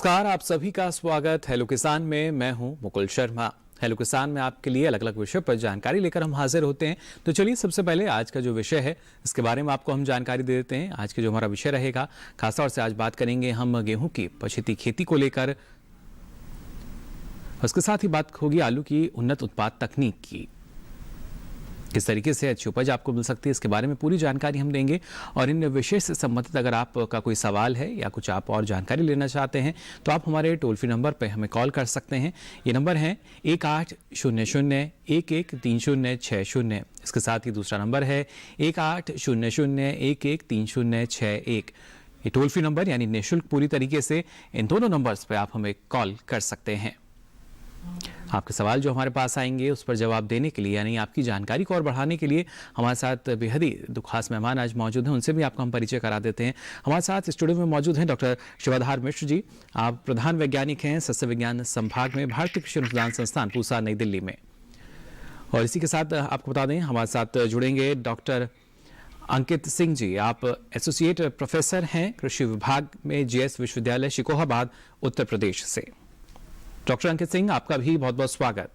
नमस्कार, आप सभी का स्वागत हेलो किसान में। मैं हूं मुकुल शर्मा। हेलो किसान में आपके लिए अलग अलग विषय पर जानकारी लेकर हम हाजिर होते हैं। तो चलिए सबसे पहले आज का जो विषय है इसके बारे में आपको हम जानकारी दे देते हैं। आज के जो हमारा विषय रहेगा, खासतौर से आज बात करेंगे हम गेहूं की पछेती खेती को लेकर। उसके साथ ही बात होगी आलू की उन्नत उत्पाद तकनीक की, किस तरीके से अच्छी उपज आपको मिल सकती है, इसके बारे में पूरी जानकारी हम देंगे। और इन विषय से संबंधित अगर आपका कोई सवाल है या कुछ आप और जानकारी लेना चाहते हैं तो आप हमारे टोल फ्री नंबर पर हमें कॉल कर सकते हैं। ये नंबर है 1800-113060। इसके साथ ही दूसरा नंबर है 1800-113061। ये टोल फ्री नंबर यानी निःशुल्क पूरी तरीके से इन दोनों नंबर्स पर आप हमें कॉल कर सकते हैं। आपके सवाल जो हमारे पास आएंगे उस पर जवाब देने के लिए यानी आपकी जानकारी को और बढ़ाने के लिए हमारे साथ बेहद ही दो खास मेहमान आज मौजूद हैं। उनसे भी आपको हम परिचय करा देते हैं। हमारे साथ स्टूडियो में मौजूद हैं डॉक्टर शिवाधार मिश्र जी। आप प्रधान वैज्ञानिक हैं सस्य विज्ञान संभाग में, भारतीय कृषि अनुसंधान संस्थान पूसा, नई दिल्ली में। और इसी के साथ आपको बता दें हमारे साथ जुड़ेंगे डॉक्टर अंकित सिंह जी। आप एसोसिएट प्रोफेसर हैं कृषि विभाग में, जीएस विश्वविद्यालय शिकोहाबाद, उत्तर प्रदेश से। डॉक्टर अंकित सिंह, आपका भी बहुत बहुत स्वागत।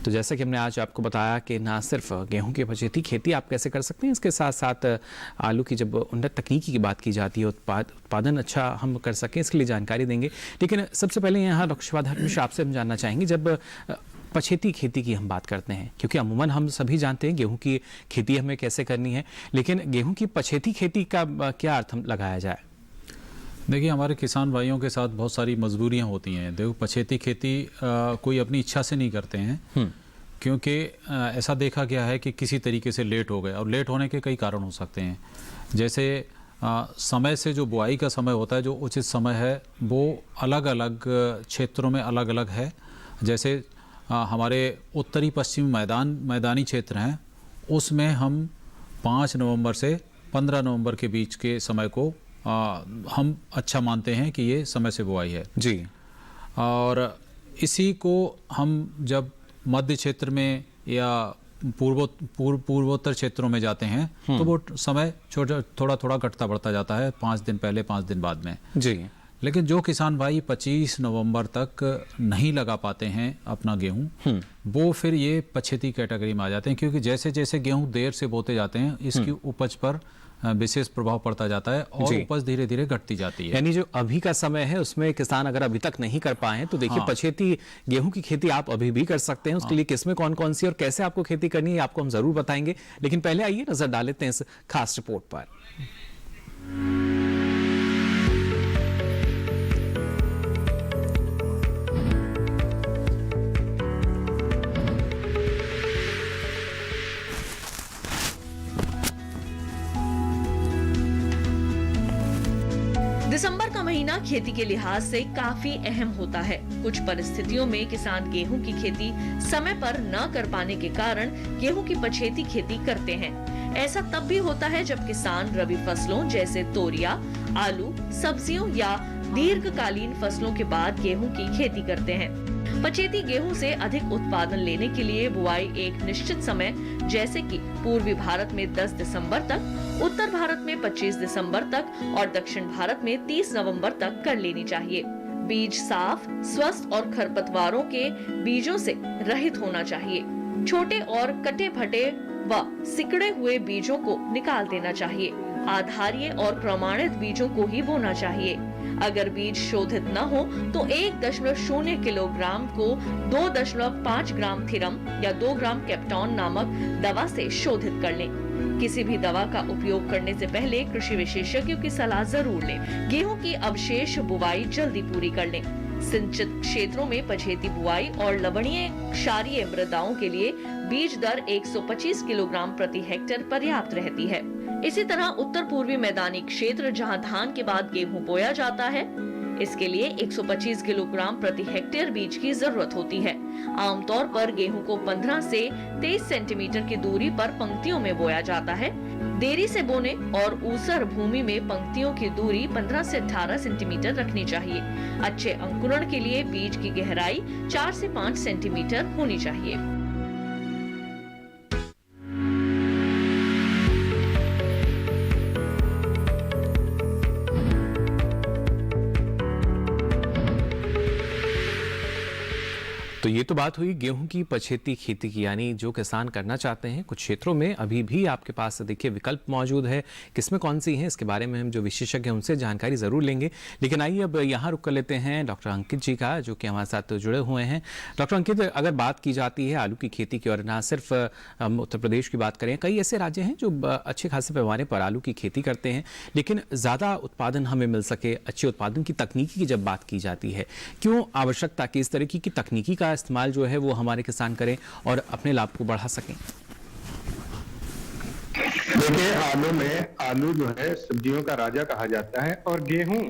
तो जैसा कि हमने आज आपको बताया कि ना सिर्फ गेहूं की पछेती खेती आप कैसे कर सकते हैं, इसके साथ साथ आलू की जब उन्नत तकनीकी की बात की जाती है, उत्पादन अच्छा हम कर सकें, इसके लिए जानकारी देंगे। लेकिन सबसे पहले यहाँ डॉक्टर शिवाधार मिश्र आपसे हम जानना चाहेंगे, जब पछेती खेती की हम बात करते हैं, क्योंकि अमूमन हम सभी जानते हैं गेहूं की खेती हमें कैसे करनी है, लेकिन गेहूं की पछेती खेती का क्या अर्थ हम लगाया जाए? देखिए, हमारे किसान भाइयों के साथ बहुत सारी मजबूरियां होती हैं। देखो, पछेती खेती कोई अपनी इच्छा से नहीं करते हैं, क्योंकि ऐसा देखा गया है कि किसी तरीके से लेट हो गए, और लेट होने के कई कारण हो सकते हैं। जैसे समय से जो बुआई का समय होता है, जो उचित समय है, वो अलग अलग क्षेत्रों में अलग अलग है। जैसे हमारे उत्तरी पश्चिमी मैदानी क्षेत्र हैं, उसमें हम 5 नवंबर से 15 नवंबर के बीच के समय को हम अच्छा मानते हैं कि ये समय से बुआई है जी। और इसी को हम जब मध्य क्षेत्र में या पूर्वोत्तर क्षेत्रों में जाते हैं तो वो समय थोड़ा थोड़ा घटता बढ़ता जाता है, 5 दिन पहले 5 दिन बाद में जी। लेकिन जो किसान भाई 25 नवंबर तक नहीं लगा पाते हैं अपना गेहूं, वो फिर ये पछेती कैटेगरी में आ जाते हैं, क्योंकि जैसे जैसे गेहूं देर से बोते जाते हैं इसकी उपज पर विशेष प्रभाव पड़ता जाता है और उपज धीरे धीरे घटती जाती है। यानी जो अभी का समय है उसमें किसान अगर अभी तक नहीं कर पाए हैं तो देखिए, पछेती गेहूं की खेती आप अभी भी कर सकते हैं। उसके लिए किस्में कौन कौन सी और कैसे आपको खेती करनी है आपको हम जरूर बताएंगे। लेकिन पहले आइए नजर डाल लेते हैं इस खास रिपोर्ट पर। दिसंबर का महीना खेती के लिहाज से काफी अहम होता है। कुछ परिस्थितियों में किसान गेहूं की खेती समय पर न कर पाने के कारण गेहूं की पछेती खेती करते हैं। ऐसा तब भी होता है जब किसान रबी फसलों जैसे तोरिया, आलू, सब्जियों या दीर्घकालीन फसलों के बाद गेहूं की खेती करते हैं। पछेती गेहूं से अधिक उत्पादन लेने के लिए बुआई एक निश्चित समय जैसे कि पूर्वी भारत में 10 दिसंबर तक, उत्तर भारत में 25 दिसंबर तक और दक्षिण भारत में 30 नवंबर तक कर लेनी चाहिए। बीज साफ, स्वस्थ और खरपतवारों के बीजों से रहित होना चाहिए। छोटे और कटे फटे व सिकड़े हुए बीजों को निकाल देना चाहिए। आधारीय और प्रमाणित बीजों को ही बोना चाहिए। अगर बीज शोधित न हो तो 1.0 किलोग्राम को 2.5 ग्राम थिरम या 2 ग्राम कैप्टॉन नामक दवा से शोधित कर लें। किसी भी दवा का उपयोग करने से पहले कृषि विशेषज्ञों की सलाह जरूर लें। गेहूं की अवशेष बुवाई जल्दी पूरी कर लें। सिंचित क्षेत्रों में पछेती बुआई और लवणीय क्षारीय मृदाओं के लिए बीज दर 125 किलोग्राम प्रति हेक्टेयर पर्याप्त रहती है। इसी तरह उत्तर पूर्वी मैदानी क्षेत्र जहां धान के बाद गेहूं बोया जाता है, इसके लिए 125 किलोग्राम प्रति हेक्टेयर बीज की जरूरत होती है। आमतौर पर गेहूं को 15 से 23 सेंटीमीटर की दूरी पर पंक्तियों में बोया जाता है। देरी से बोने और ऊसर भूमि में पंक्तियों की दूरी 15 से 18 सेंटीमीटर रखनी चाहिए। अच्छे अंकुरण के लिए बीज की गहराई 4 से 5 सेंटीमीटर होनी चाहिए। तो ये तो बात हुई गेहूं की पछेती खेती की, यानी जो किसान करना चाहते हैं कुछ क्षेत्रों में अभी भी आपके पास देखिए विकल्प मौजूद है। किसमें कौन सी हैं इसके बारे में हम जो विशेषज्ञ हैं उनसे जानकारी ज़रूर लेंगे, लेकिन आइए अब यहाँ रुक कर लेते हैं डॉक्टर अंकित जी का, जो कि हमारे साथ जुड़े हुए हैं। डॉक्टर अंकित, अगर बात की जाती है आलू की खेती की और ना सिर्फ हम उत्तर प्रदेश की बात करें, कई ऐसे राज्य हैं जो अच्छे खासे पैमाने पर आलू की खेती करते हैं, लेकिन ज़्यादा उत्पादन हमें मिल सके, अच्छे उत्पादन की तकनीकी की जब बात की जाती है, क्यों आवश्यकता कि इस तरीके की तकनीकी का इस्तेमाल जो है वो हमारे किसान करें और अपने लाभ को बढ़ा सकें? देखिए, आलू जो है सब्जियों का राजा कहा जाता है और गेहूं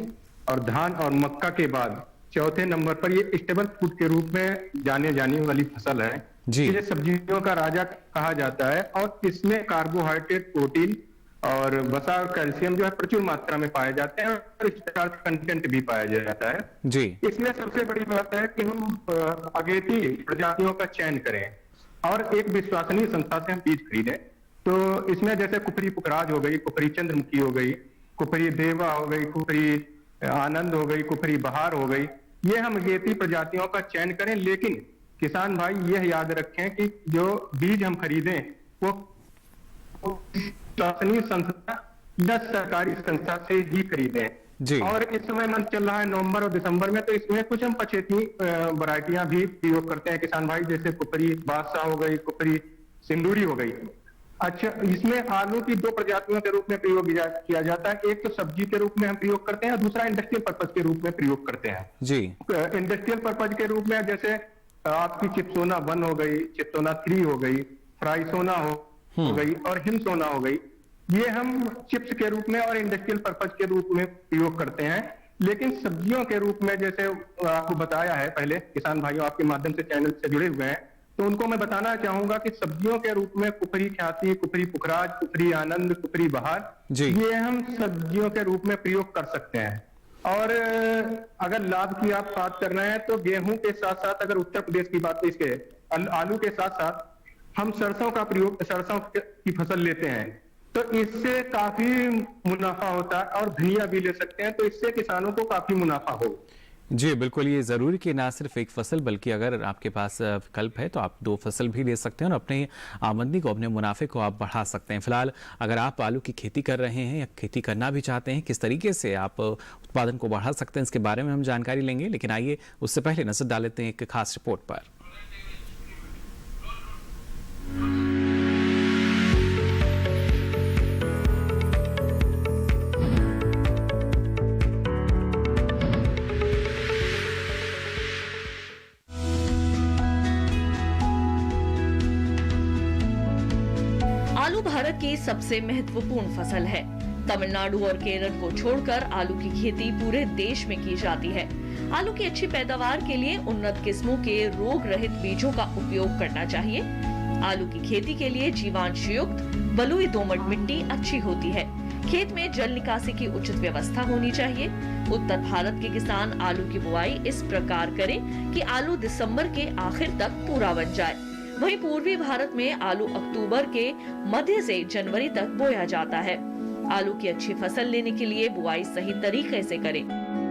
और धान और मक्का के बाद चौथे नंबर पर ये स्टेबल फूड के रूप में जाने वाली फसल है जी। ये सब्जियों का राजा कहा जाता है और इसमें कार्बोहाइड्रेट, प्रोटीन और वसा और कैल्शियम जो है प्रचुर मात्रा में पाए जाते हैं और स्टार्च कंटेंट भी पाया जाता है जी। इसमें सबसे बड़ी बात है कि हम अगेती प्रजातियों का चयन करें और एक विश्वसनीय संस्था से हम बीज खरीदें। तो इसमें जैसे कुफरी पुखराज हो गई, कुफरी चंद्रमुखी हो गई, कुफरी देवा हो गई, कुफरी आनंद हो गई, कुफरी बहार हो गई, ये हम अगेती प्रजातियों का चयन करें। लेकिन किसान भाई यह याद रखें कि जो बीज हम खरीदें वो विश्वसनीय संस्था या सरकारी संस्था से ही खरीदें जी। और इस समय मंथ चल रहा है नवंबर और दिसंबर में, तो इसमें कुछ हम पछेती वैरायटियां भी प्रयोग करते हैं किसान भाई, जैसे कुफरी बादशाह हो गई, कुफरी सिंदूरी हो गई। अच्छा, इसमें आलू की दो प्रजातियों के रूप में प्रयोग किया जाता है। एक तो सब्जी के रूप में हम प्रयोग करते हैं और दूसरा इंडस्ट्रियल पर्पज के रूप में प्रयोग करते हैं जी। इंडस्ट्रियल पर्पज के रूप में जैसे आपकी चिप्सोना 1 हो गई, चिप्सोना 3 हो गई, फ्राइसोना हो गई और हिमसोना हो गई, ये हम चिप्स के रूप में और इंडस्ट्रियल पर्पज के रूप में प्रयोग करते हैं। लेकिन सब्जियों के रूप में जैसे आपको बताया है, पहले किसान भाइयों आपके माध्यम से चैनल से जुड़े हुए हैं, तो उनको मैं बताना चाहूंगा कि सब्जियों के रूप में कुफरी ख्याति, कुफरी पुखराज, कुफरी आनंद, कुफरी बहार, ये हम सब्जियों के रूप में प्रयोग कर सकते हैं। और अगर लाभ की आप बात कर रहे हैं तो गेहूं के साथ साथ अगर उत्तर प्रदेश की बात, इसके आलू के साथ साथ हम सरसों का प्रयोग, सरसों की फसल लेते हैं तो इससे काफी मुनाफा होता है और धनिया भी ले सकते हैं, तो इससे किसानों को काफी मुनाफा हो। जी बिल्कुल, ये ज़रूरी कि ना सिर्फ एक फसल बल्कि अगर आपके पास विकल्प है तो आप 2 फसल भी ले सकते हैं और अपने आमदनी को, अपने मुनाफे को आप बढ़ा सकते हैं। फिलहाल अगर आप आलू की खेती कर रहे हैं या खेती करना भी चाहते हैं, किस तरीके से आप उत्पादन को बढ़ा सकते हैं इसके बारे में हम जानकारी लेंगे, लेकिन आइए उससे पहले नजर डाल लेते हैं एक खास रिपोर्ट पर। आलू भारत की सबसे महत्वपूर्ण फसल है। तमिलनाडु और केरल को छोड़कर आलू की खेती पूरे देश में की जाती है। आलू की अच्छी पैदावार के लिए उन्नत किस्मों के रोग रहित बीजों का उपयोग करना चाहिए। आलू की खेती के लिए जीवांश युक्त बलुई दोमट मिट्टी अच्छी होती है। खेत में जल निकासी की उचित व्यवस्था होनी चाहिए। उत्तर भारत के किसान आलू की बुआई इस प्रकार करें कि आलू दिसंबर के आखिर तक पूरा बन जाए। वहीं पूर्वी भारत में आलू अक्टूबर के मध्य से जनवरी तक बोया जाता है। आलू की अच्छी फसल लेने के लिए बुआई सही तरीके से करें।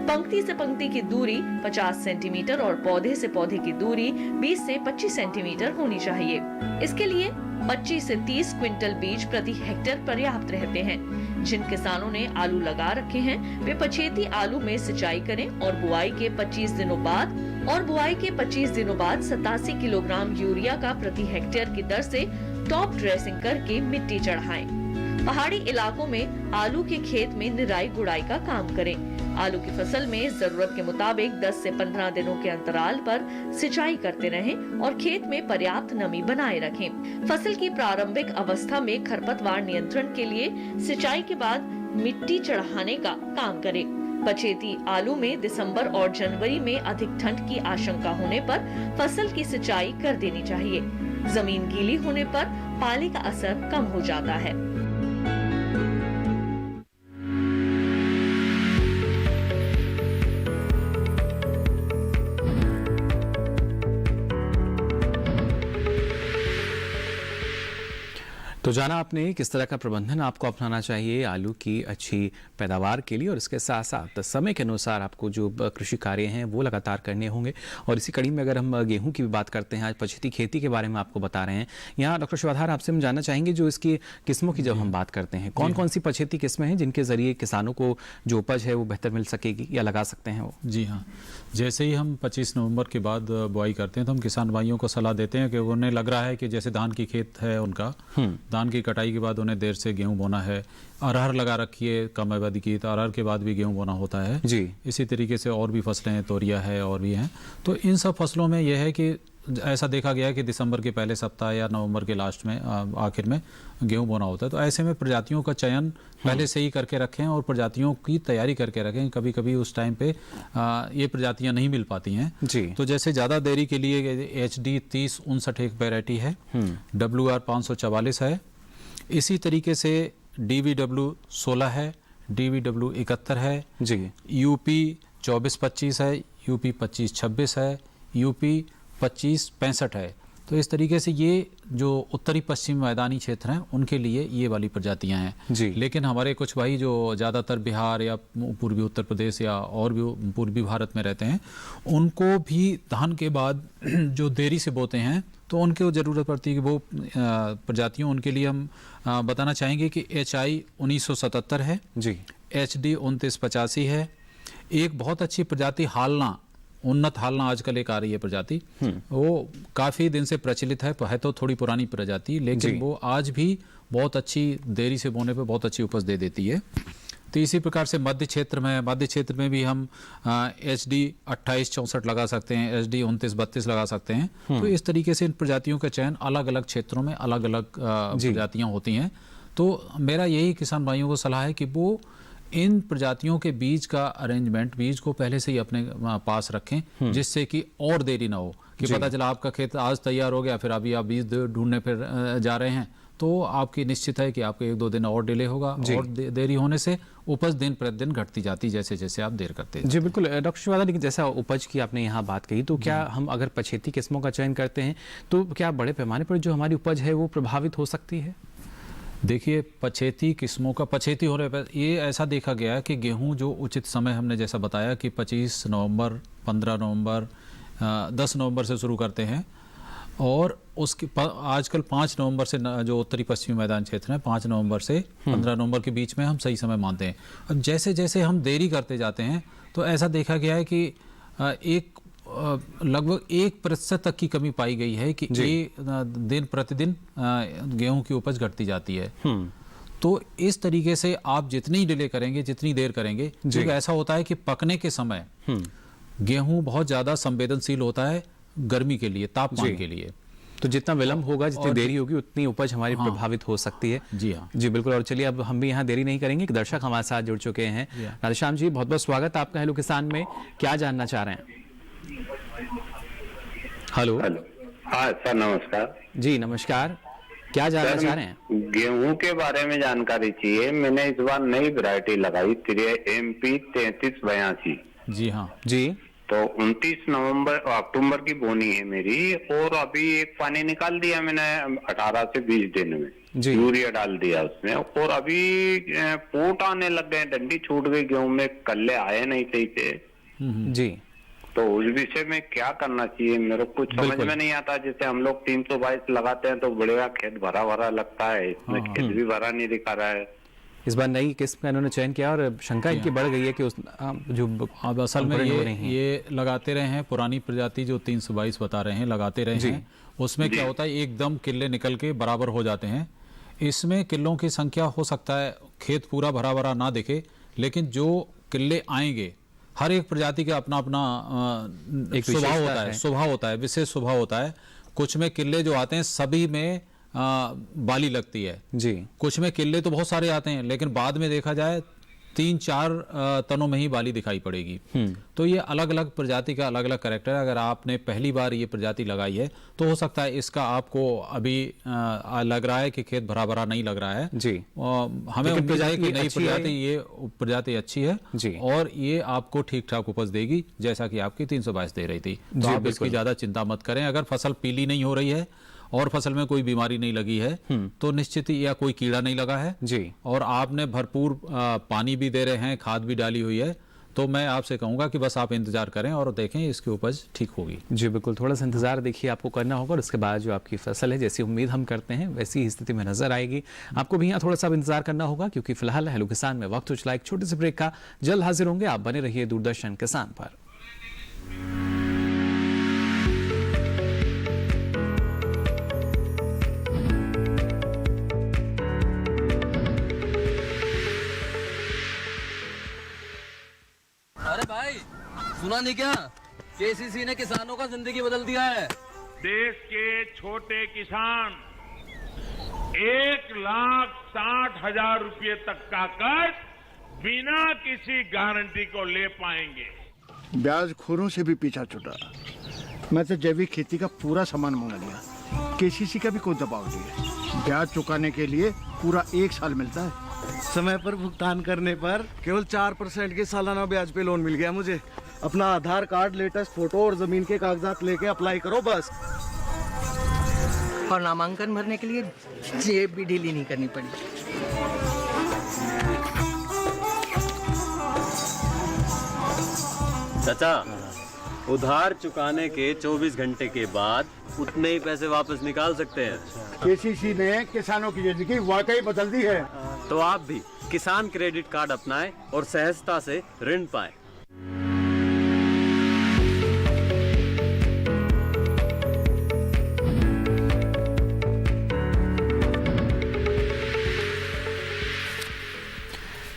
पंक्ति से पंक्ति की दूरी 50 सेंटीमीटर और पौधे से पौधे की दूरी 20 से 25 सेंटीमीटर होनी चाहिए। इसके लिए 25 से 30 क्विंटल बीज प्रति हेक्टेयर पर्याप्त रहते हैं। जिन किसानों ने आलू लगा रखे हैं वे पछेती आलू में सिंचाई करें और बुआई के 25 दिनों बाद 87 किलोग्राम यूरिया का प्रति हेक्टेयर की दर से टॉप ड्रेसिंग करके मिट्टी चढ़ाएं। पहाड़ी इलाकों में आलू के खेत में निराई गुड़ाई का काम करें। आलू की फसल में जरूरत के मुताबिक 10 से 15 दिनों के अंतराल पर सिंचाई करते रहें और खेत में पर्याप्त नमी बनाए रखें। फसल की प्रारंभिक अवस्था में खरपतवार नियंत्रण के लिए सिंचाई के बाद मिट्टी चढ़ाने का काम करें। पछेती आलू में दिसंबर और जनवरी में अधिक ठंड की आशंका होने पर फसल की सिंचाई कर देनी चाहिए। जमीन गीली होने पर पाले का असर कम हो जाता है। तो तो जाना आपने किस तरह का प्रबंधन आपको अपनाना चाहिए आलू की अच्छी पैदावार के लिए, और इसके साथ साथ समय के अनुसार आपको जो कृषि कार्य हैं वो लगातार करने होंगे। और इसी कड़ी में अगर हम गेहूं की भी बात करते हैं, आज पछेती खेती के बारे में आपको बता रहे हैं यहाँ डॉक्टर शिवाधार, आपसे हम जानना चाहेंगे जो इसकी किस्मों की जब हम बात करते हैं, कौन कौन सी पछेती किस्में हैं जिनके जरिए किसानों को जो उपज है वो बेहतर मिल सकेगी या लगा सकते हैं वो? जी हाँ, जैसे ही हम 25 नवंबर के बाद बुआई करते हैं तो हम किसान भाइयों को सलाह देते हैं कि उन्हें लग रहा है कि जैसे धान की खेत है उनका, धान की कटाई के बाद उन्हें देर से गेहूं बोना है, अरहर लगा रखी है कम अवधि की, तो अरहर के बाद भी गेहूं बोना होता है जी। इसी तरीके से और भी फसलें हैं, तोरिया है और भी हैं। तो इन सब फसलों में यह है कि ऐसा देखा गया है कि दिसंबर के पहले सप्ताह या नवंबर के लास्ट में आखिर में गेहूं बोना होता है। तो ऐसे में प्रजातियों का चयन पहले से ही करके रखें और प्रजातियों की तैयारी करके रखें। कभी कभी उस टाइम पे ये प्रजातियां नहीं मिल पाती हैं जी। तो जैसे ज़्यादा देरी के लिए HD 3059 एक वैरायटी है, WR 544 है, इसी तरीके से DVW 16 है, DVW 71 है जी, UP 2425 है, UP 2526 है, UP 2565 है। तो इस तरीके से ये जो उत्तरी पश्चिमी मैदानी क्षेत्र हैं उनके लिए ये वाली प्रजातियां हैं जी। लेकिन हमारे कुछ भाई जो ज़्यादातर बिहार या पूर्वी उत्तर प्रदेश या और भी पूर्वी भारत में रहते हैं, उनको भी धान के बाद जो देरी से बोते हैं तो उनको ज़रूरत पड़ती है कि वो प्रजातियों, उनके लिए हम बताना चाहेंगे कि HI 1977 है जी, HD 2985 है, एक बहुत अच्छी प्रजाति हालना, उन्नत हालना आजकल एक आ रही है प्रजाति, वो काफ़ी दिन से प्रचलित है तो थोड़ी पुरानी प्रजाति, लेकिन वो आज भी बहुत अच्छी देरी से बोने पे बहुत अच्छी उपज दे देती है। तो इसी प्रकार से मध्य क्षेत्र में भी हम HD 2864 लगा सकते हैं, HD 2932 लगा सकते हैं। तो इस तरीके से इन प्रजातियों का चयन अलग अलग क्षेत्रों में अलग अलग प्रजातियाँ होती हैं। तो मेरा यही किसान भाइयों को सलाह है कि वो इन प्रजातियों के बीज का अरेंजमेंट, बीज को पहले से ही अपने पास रखें जिससे कि और देरी ना हो कि पता चला आपका खेत आज तैयार हो गया, फिर अभी आप बीज ढूंढने फिर जा रहे हैं, तो आपकी निश्चित है कि आपको 1-2 दिन और डिले होगा और देरी होने से उपज दिन प्रतिदिन घटती जाती जैसे जैसे आप देर करते हैं। जी बिल्कुल डॉक्टर शिवाधार, लेकिन जैसा उपज की आपने यहाँ बात कही, तो क्या हम अगर पछेती किस्मों का चयन करते हैं तो क्या बड़े पैमाने पर जो हमारी उपज है वो प्रभावित हो सकती है? देखिए, पछेती किस्मों का पछेती होने पर ये ऐसा देखा गया है कि गेहूं जो उचित समय हमने जैसा बताया कि 25 नवंबर, 15 नवंबर, 10 नवंबर से शुरू करते हैं और उसके आजकल 5 नवंबर से जो उत्तरी पश्चिमी मैदान क्षेत्र है 5 नवंबर से 15 नवंबर के बीच में हम सही समय मानते हैं। अब जैसे जैसे हम देरी करते जाते हैं तो ऐसा देखा गया है कि लगभग 1% तक की कमी पाई गई है कि ये दिन प्रतिदिन गेहूं की उपज घटती जाती है। तो इस तरीके से आप जितनी डिले करेंगे, जितनी देर करेंगे, क्योंकि ऐसा होता है कि पकने के समय गेहूं बहुत ज़्यादा संवेदनशील होता है गर्मी के लिए, तापमान के लिए। तो जितना विलंब होगा, जितनी देरी होगी, उतनी उपज हमारी प्रभावित हो सकती है। जी हाँ, जी बिल्कुल। और चलिए अब हम भी यहाँ देरी नहीं करेंगे, एक दर्शक हमारे साथ जुड़ चुके हैं। राधेश्याम जी, बहुत बहुत स्वागत आपका हेलो किसान में, क्या जानना चाह रहे हैं? हेलो। हाँ सर, नमस्कार जी नमस्कार, क्या जानना चाह रहे हैं? गेहूं के बारे में जानकारी चाहिए। मैंने इस बार नई वैरायटी लगाई MP 3382। जी हाँ जी। तो 29 नवंबर अक्टूबर की बोनी है मेरी, और अभी एक पानी निकाल दिया मैंने 18 से 20 दिन में, यूरिया डाल दिया उसमें, और अभी पोट आने लग गए, डंडी छूट गई गेहूं में, कल्ले आए नहीं सही से। जी। तो उस विषय में क्या करना चाहिए मेरे को कुछ समझ में नहीं आता। जैसे हम लोग 322 लगाते हैं तो बढ़िया खेत भरा भरा लगता है, इसमें खेत भी भरा नहीं दिखा रहा है। इस बार नई किस्म का इन्होंने चयन किया और शंका इनकी बढ़ गई है कि उस जो अब असल में ये लगाते रहे हैं, पुरानी प्रजाति जो 322 बता रहे हैं लगाते रहे हैं, उसमें क्या होता है एकदम किले निकल के बराबर हो जाते हैं। इसमें किलों की संख्या हो सकता है खेत पूरा भरा भरा ना दिखे, लेकिन जो किले आएंगे हर एक प्रजाति का अपना अपना एक स्वभाव होता है, विशेष स्वभाव होता है। कुछ में किले जो आते हैं सभी में बाली लगती है जी, कुछ में किले तो बहुत सारे आते हैं लेकिन बाद में देखा जाए 3-4 तनों में ही बाली दिखाई पड़ेगी। तो ये अलग अलग प्रजाति का अलग अलग कैरेक्टर है। अगर आपने पहली बार ये प्रजाति लगाई है तो हो सकता है इसका आपको अभी लग रहा है कि खेत भरा भरा नहीं लग रहा है जी। हमें उम्मीद है कि नई प्रजाति, ये प्रजाति अच्छी है जी, और ये आपको ठीक ठाक उपज देगी जैसा कि आपकी 322 दे रही थी। तो आप इसकी ज्यादा चिंता मत करें। अगर फसल पीली नहीं हो रही है और फसल में कोई बीमारी नहीं लगी है तो निश्चित ही, या कोई कीड़ा नहीं लगा है जी, और आपने भरपूर पानी भी दे रहे हैं, खाद भी डाली हुई है, तो मैं आपसे कहूंगा कि बस आप इंतजार करें और देखें इसकी उपज ठीक होगी। जी बिल्कुल, थोड़ा सा इंतजार देखिए आपको करना होगा और उसके बाद जो आपकी फसल है जैसी उम्मीद हम करते हैं वैसी ही स्थिति में नजर आएगी। आपको भी यहाँ थोड़ा सा इंतजार करना होगा क्योंकि फिलहाल हेलो किसान में वक्त हो चला एक छोटे से ब्रेक का। जल्द हाजिर होंगे, आप बने रहिए दूरदर्शन किसान पर। अरे भाई सुना नहीं क्या, केसीसी ने किसानों का जिंदगी बदल दिया है। देश के छोटे किसान 1,60,000 रुपए तक का कर्ज बिना किसी गारंटी को ले पाएंगे। ब्याज खोरों से भी पीछा छुटा। मैं तो जैविक खेती का पूरा सामान मंगा लिया, केसीसी का भी कोई दबाव नहीं है। ब्याज चुकाने के लिए पूरा 1 साल मिलता है। समय पर भुगतान करने पर केवल 4% के सालाना ब्याज पे लोन मिल गया मुझे। अपना आधार कार्ड, लेटेस्ट फोटो और जमीन के कागजात लेके अप्लाई करो बस। और नामांकन भरने के लिए जेब भी ढीली नहीं करनी पड़ी। चाचा, उधार चुकाने के 24 घंटे के बाद उतने ही पैसे वापस निकाल सकते हैं। केसीसी ने किसानों की जिंदगी वाकई बदल दी है। तो आप भी किसान क्रेडिट कार्ड अपनाएं और सहजता से ऋण पाएं।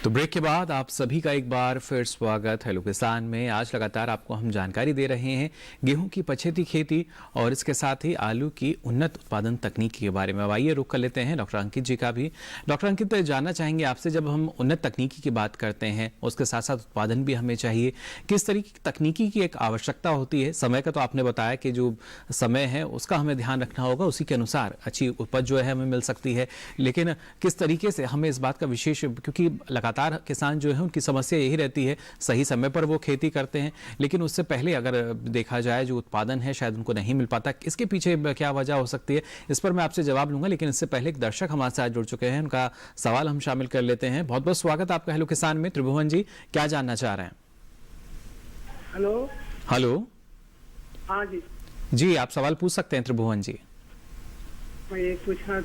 तो ब्रेक के बाद आप सभी का एक बार फिर स्वागत हेलो किसान में। आज लगातार आपको हम जानकारी दे रहे हैं गेहूं की पछेती खेती और इसके साथ ही आलू की उन्नत उत्पादन तकनीक के बारे में। आइए रुक कर लेते हैं डॉक्टर अंकित जी का भी। डॉक्टर अंकित, जानना चाहेंगे आपसे, जब हम उन्नत तकनीकी की बात करते हैं उसके साथ साथ उत्पादन भी हमें चाहिए, किस तरीके की तकनीकी की एक आवश्यकता होती है? समय का तो आपने बताया कि जो समय है उसका हमें ध्यान रखना होगा, उसी के अनुसार अच्छी उपज जो है हमें मिल सकती है, लेकिन किस तरीके से हमें इस बात का विशेष, क्योंकि लगातार किसान जो है उनकी समस्या यही रहती है, सही समय पर वो खेती करते हैं लेकिन उससे पहले अगर देखा जाए जो उत्पादन है शायद उनको नहीं मिल पाता। इसके पीछे क्या वजह हो सकती है, इस पर मैं आपसे जवाब लूंगा, लेकिन इससे पहले एक दर्शक हमारे साथ जुड़ चुके हैं, उनका सवाल हम शामिल कर लेते हैं। बहुत बहुत स्वागत आपका हेलो किसान में। त्रिभुवन जी, क्या जानना चाह रहे हैं? हेलो। हेलो। हाँ जी जी, आप सवाल पूछ सकते हैं त्रिभुवन जी। मैं ये पूछना,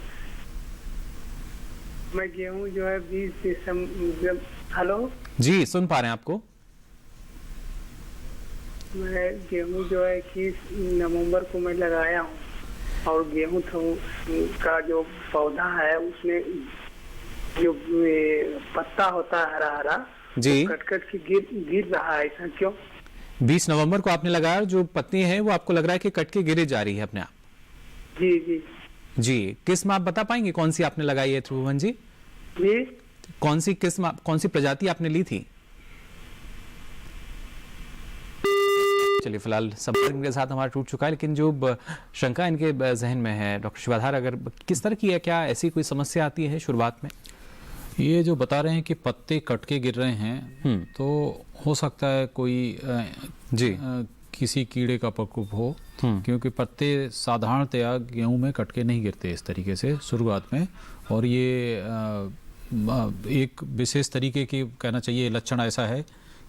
मैं गेहूं जो है 20 दिसंबर। हेलो जी, सुन पा रहे हैं आपको। मैं गेहूं जो है 21 नवंबर को मैं लगाया हूं और गेहूं का जो पौधा है उसमें जो पत्ता होता है हरा हरा जी, कट कट के गिर रहा है, ऐसा क्यों? 20 नवंबर को आपने लगाया, जो पत्ती है वो आपको लग रहा है कि कट के गिरे जा रही है अपने आप? जी जी जी, किस्म आप बता पाएंगे कौन सी आपने लगाई है त्रिभुवन जी? जी, कौन सी किस्म, कौन सी प्रजाति आपने ली थी? चलिए, फिलहाल संपर्क इनके साथ हमारा टूट चुका है, लेकिन जो शंका इनके जहन में है डॉक्टर शिवाधार, अगर किस तरह की है, क्या ऐसी कोई समस्या आती है शुरुआत में? ये जो बता रहे हैं कि पत्ते कट के गिर रहे हैं, तो हो सकता है कोई जी किसी कीड़े का प्रकोप हो, क्योंकि पत्ते साधारणतया गेहूं में कट के नहीं गिरते इस तरीके से शुरुआत में, और ये एक विशेष तरीके की कहना चाहिए लक्षण ऐसा है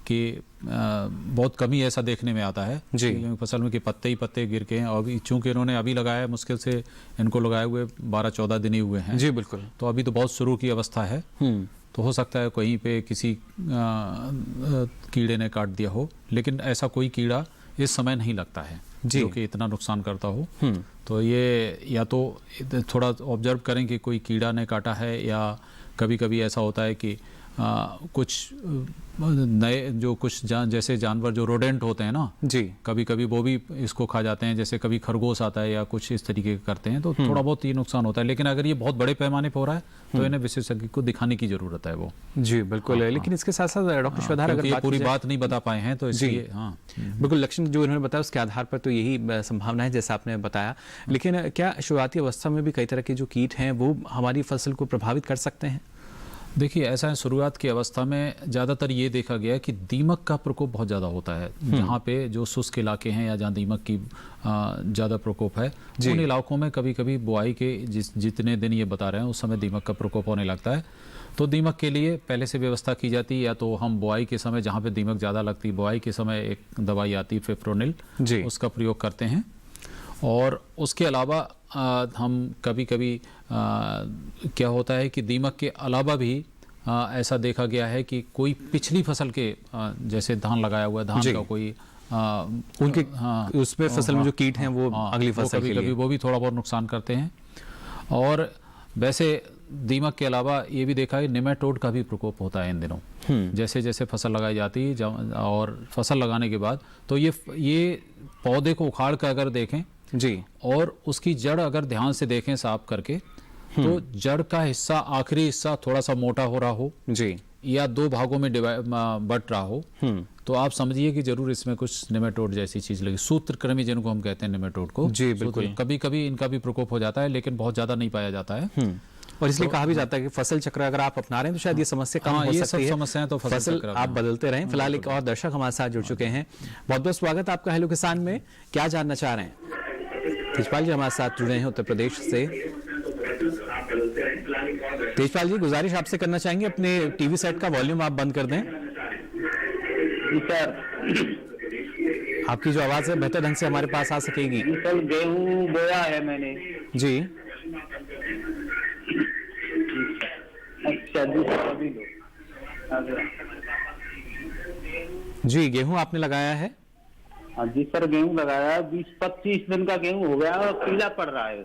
कि बहुत कमी ऐसा देखने में आता है जी फसल में कि पत्ते ही पत्ते गिर के हैं। और चूंकि इन्होंने अभी लगाया है, मुश्किल से इनको लगाए हुए 12-14 दिन ही हुए हैं जी, बिल्कुल, तो अभी तो बहुत शुरू की अवस्था है, तो हो सकता है कहीं पे किसी कीड़े ने काट दिया हो, लेकिन ऐसा कोई कीड़ा इस समय नहीं लगता है जो कि इतना नुकसान करता हो। तो ये या तो थोड़ा ऑब्जर्व करें कि कोई कीड़ा ने काटा है, या कभी कभी ऐसा होता है कि कुछ नए जो कुछ जैसे जानवर जो रोडेंट होते हैं ना जी, कभी कभी वो भी इसको खा जाते हैं, जैसे कभी खरगोश आता है या कुछ इस तरीके के करते हैं, तो थोड़ा बहुत ये नुकसान होता है। लेकिन अगर ये बहुत बड़े पैमाने पर हो रहा है तो इन्हें विशेषज्ञ को दिखाने की जरूरत है वो। जी बिल्कुल, लेकिन इसके साथ साथ डॉक्टर शिवाधार, अगर ये पूरी बात नहीं बता पाए हैं तो इसलिए हाँ बिल्कुल, लक्षण जो इन्होंने बताया उसके आधार पर तो यही संभावना है जैसा आपने बताया, लेकिन क्या शुरुआती अवस्था में भी कई तरह के जो कीट हैं वो हमारी फसल को प्रभावित कर सकते हैं? देखिए ऐसा है, शुरुआत की अवस्था में ज़्यादातर ये देखा गया है कि दीमक का प्रकोप बहुत ज़्यादा होता है। जहाँ पे जो शुष्क इलाके हैं या जहाँ दीमक की ज़्यादा प्रकोप है, उन इलाकों में कभी कभी बुआई के जितने दिन ये बता रहे हैं उस समय दीमक का प्रकोप होने लगता है। तो दीमक के लिए पहले से व्यवस्था की जाती है, या तो हम बुआई के समय जहाँ पे दीमक ज़्यादा लगती है, बुआई के समय एक दवाई आती है फिप्रोनिल, उसका प्रयोग करते हैं। और उसके अलावा हम कभी कभी क्या होता है कि दीमक के अलावा भी ऐसा देखा गया है कि कोई पिछली फसल के जैसे धान लगाया हुआ है, धान का कोई उनके उस पे फसल में जो कीट हैं वो अगली फसल के लिए वो भी थोड़ा बहुत नुकसान करते हैं। और वैसे दीमक के अलावा ये भी देखा है निमेटोड का भी प्रकोप होता है इन दिनों। जैसे जैसे फसल लगाई जाती है और फसल लगाने के बाद तो ये पौधे को उखाड़ कर अगर देखें और उसकी जड़ अगर ध्यान से देखें साफ करके, तो जड़ का हिस्सा, आखिरी हिस्सा थोड़ा सा मोटा हो रहा हो या दो भागों में बट रहा हो, तो आप समझिए कि जरूर इसमें कुछ निमेटोड जैसी चीज लगी, सूत्रकृमि जिनको हम कहते हैं निमेटोड को। जी बिल्कुल। कभी कभी इनका भी प्रकोप हो जाता है, लेकिन बहुत ज्यादा नहीं पाया जाता है। और इसलिए कहा भी जाता है कि फसल चक्र अगर आप अपना रहे हैं तो शायद ये समस्या कम हो सकती है। समस्याएं तो फसल आप बदलते रहें। फिलहाल एक और दर्शक हमारे साथ जुड़ चुके हैं। बहुत बहुत स्वागत आपका हेलो किसान में। क्या जानना चाह रहे हैं? तेजपाल जी हमारे साथ जुड़े हैं उत्तर प्रदेश से। तेजपाल जी, गुजारिश आपसे करना चाहेंगे अपने टीवी सेट का वॉल्यूम आप बंद कर दें। सर, आपकी जो आवाज है बेहतर ढंग से हमारे पास आ सकेगी। कल गेहूं बोया है मैंने। जी अच्छा जी, गेहूं आपने लगाया है? हाँ जी सर, गेहूं लगाया है। 20-25 दिन का गेहूं हो गया और पीला पड़ रहा है।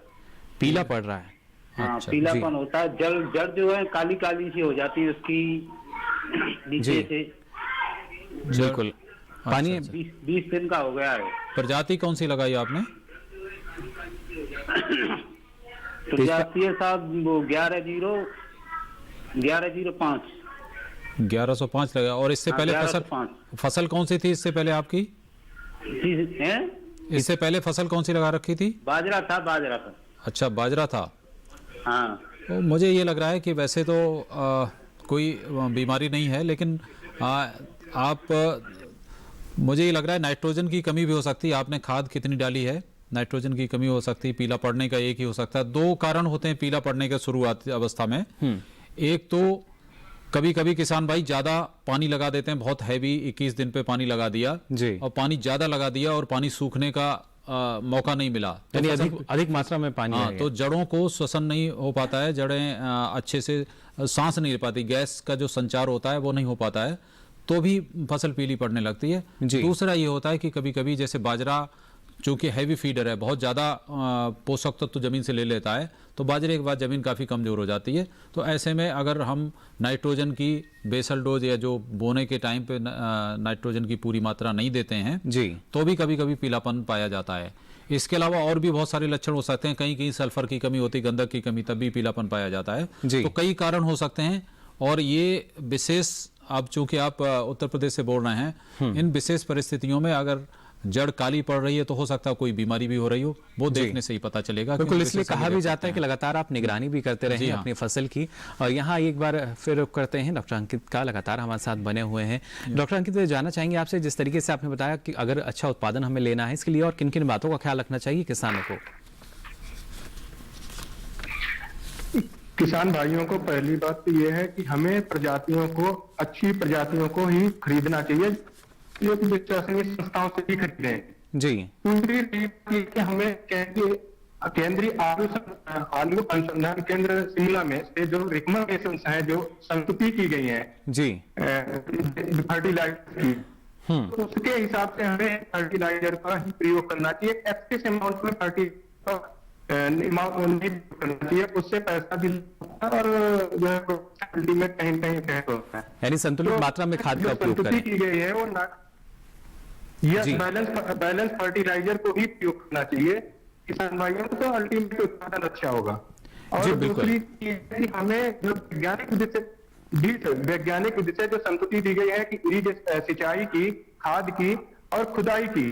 पीला पड़ रहा है? हाँ, पीलापन होता है। जड़ जो है काली काली सी हो जाती है उसकी नीचे से। बिल्कुल। पानी 20 दिन का हो गया है। प्रजाति कौन सी लगाई आपने? प्रजाति है साहब वो 1105 1105 लगा। और इससे पहले फसल कौन सी थी इससे पहले आपकी? इससे पहले फसल कौन सी लगा रखी थी? बाजरा था। अच्छा, बाजरा था। हाँ। तो मुझे ये लग रहा है कि वैसे तो कोई बीमारी नहीं है, लेकिन मुझे ये लग रहा है नाइट्रोजन की कमी भी हो सकती है। आपने खाद कितनी डाली है? नाइट्रोजन की कमी हो सकती है। पीला पड़ने का एक ही हो सकता है। दो कारण होते हैं पीला पड़ने के शुरुआती अवस्था में। एक तो कभी कभी किसान भाई ज्यादा पानी लगा देते हैं, बहुत हैवी 21 दिन पे पानी लगा दिया और पानी ज्यादा लगा दिया और पानी सूखने का मौका नहीं मिला, यानी अधिक मात्रा में पानी है। तो जड़ों को श्वसन नहीं हो पाता है, जड़ें अच्छे से सांस नहीं ले पाती, गैस का जो संचार होता है वो नहीं हो पाता है, तो भी फसल पीली पड़ने लगती है। दूसरा ये होता है कि कभी कभी जैसे बाजरा चूंकि हैवी फीडर है, बहुत ज़्यादा पोषक तत्व तो ज़मीन से ले लेता है, तो बाजरे के बाद ज़मीन काफ़ी कमज़ोर हो जाती है। तो ऐसे में अगर हम नाइट्रोजन की बेसल डोज या जो बोने के टाइम पे नाइट्रोजन की पूरी मात्रा नहीं देते हैं तो भी कभी कभी पीलापन पाया जाता है। इसके अलावा और भी बहुत सारे लक्षण हो सकते हैं। कहीं कहीं सल्फर की कमी होती, गंधक की कमी, तब भी पीलापन पाया जाता है। तो कई कारण हो सकते हैं। और ये विशेष, अब चूंकि आप उत्तर प्रदेश से बोल रहे हैं, इन विशेष परिस्थितियों में अगर जड़ काली पड़ रही है तो हो सकता है कोई बीमारी भी हो रही हो, वो देखने से ही पता चलेगा। बिल्कुल, इसलिए कहा भी जाता है कि लगातार आप निगरानी भी करते रहें अपनी फसल की। और यहाँ एक बार फिर करते हैं डॉक्टर अंकित का, लगातार हमारे साथ बने हुए हैं। डॉक्टर अंकित, जानना चाहेंगे आपसे, जिस तरीके से आपने बताया कि अगर अच्छा उत्पादन हमें लेना है, इसके लिए और किन किन बातों का ख्याल रखना चाहिए किसानों को? किसान भाइयों को पहली बात तो यह है कि हमें प्रजातियों को, अच्छी प्रजातियों को ही खरीदना चाहिए, जो कि विश्वसनीय संस्थाओं से ही खरीदें। दूसरी हमें केंद्रीय आलू अनुसंधान केंद्र शिमला में से जो रिकमेंडेशन है, जो संस्तुति की गई है फर्टिलाइजर की, तो उसके हिसाब से हमें फर्टिलाइजर का ही प्रयोग करना चाहिए। एक्सेस अमाउंट में फर्टिलाइजर करना चाहिए, उससे पैसा भी और जो है में कहीं कहीं इफेक्ट होता है। यानी संतुलित मात्रा में खाद का उपयोग करें। की गई है वो बैलेंस फर्टिलाइजर को ही प्रयोग करना चाहिए किसान भाइयों को, तो अल्टीमेट उत्पादन अच्छा होगा। और दूसरी चीज, हमें जो वैज्ञानिक विधि से जो संतुति दी गई है कि सिंचाई की, खाद की और खुदाई की,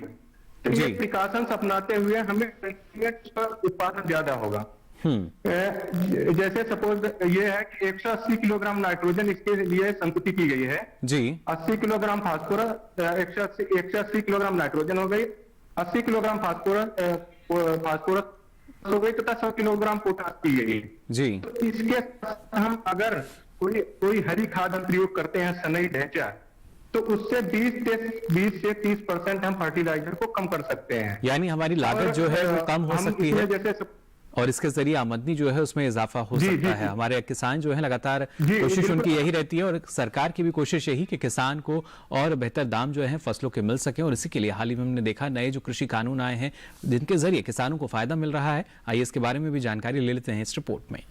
तो ये प्रिकॉशंस अपनाते हुए हमें उत्पादन ज्यादा होगा। जैसे सपोज ये है कि 180 किलोग्राम नाइट्रोजन इसके लिए संकुचित की गई है जी। 80 किलोग्राम फास्फोरस, 180 किलोग्राम नाइट्रोजन हो गई, 80 किलोग्राम फास्फोरस हो गई तथा 100 किलोग्राम पोटाश की गई जी। तो इसके साथ हम अगर कोई हरी खाद हम प्रयोग करते हैं, सनई ढैंचा, तो उससे 20 से 30% हम फर्टिलाइजर को कम कर सकते हैं। यानी हमारी लागत जो है वो कम हो सकती है जैसे और इसके जरिए आमदनी जो है उसमें इजाफा हो सकता है। हमारे किसान जो है लगातार कोशिश उनकी यही रहती है और सरकार की भी कोशिश यही कि किसान को और बेहतर दाम जो है फसलों के मिल सके। और इसी के लिए हाल ही में हमने देखा नए जो कृषि कानून आए हैं जिनके जरिए किसानों को फायदा मिल रहा है। आइए इसके बारे में भी जानकारी ले लेते हैं इस रिपोर्ट में।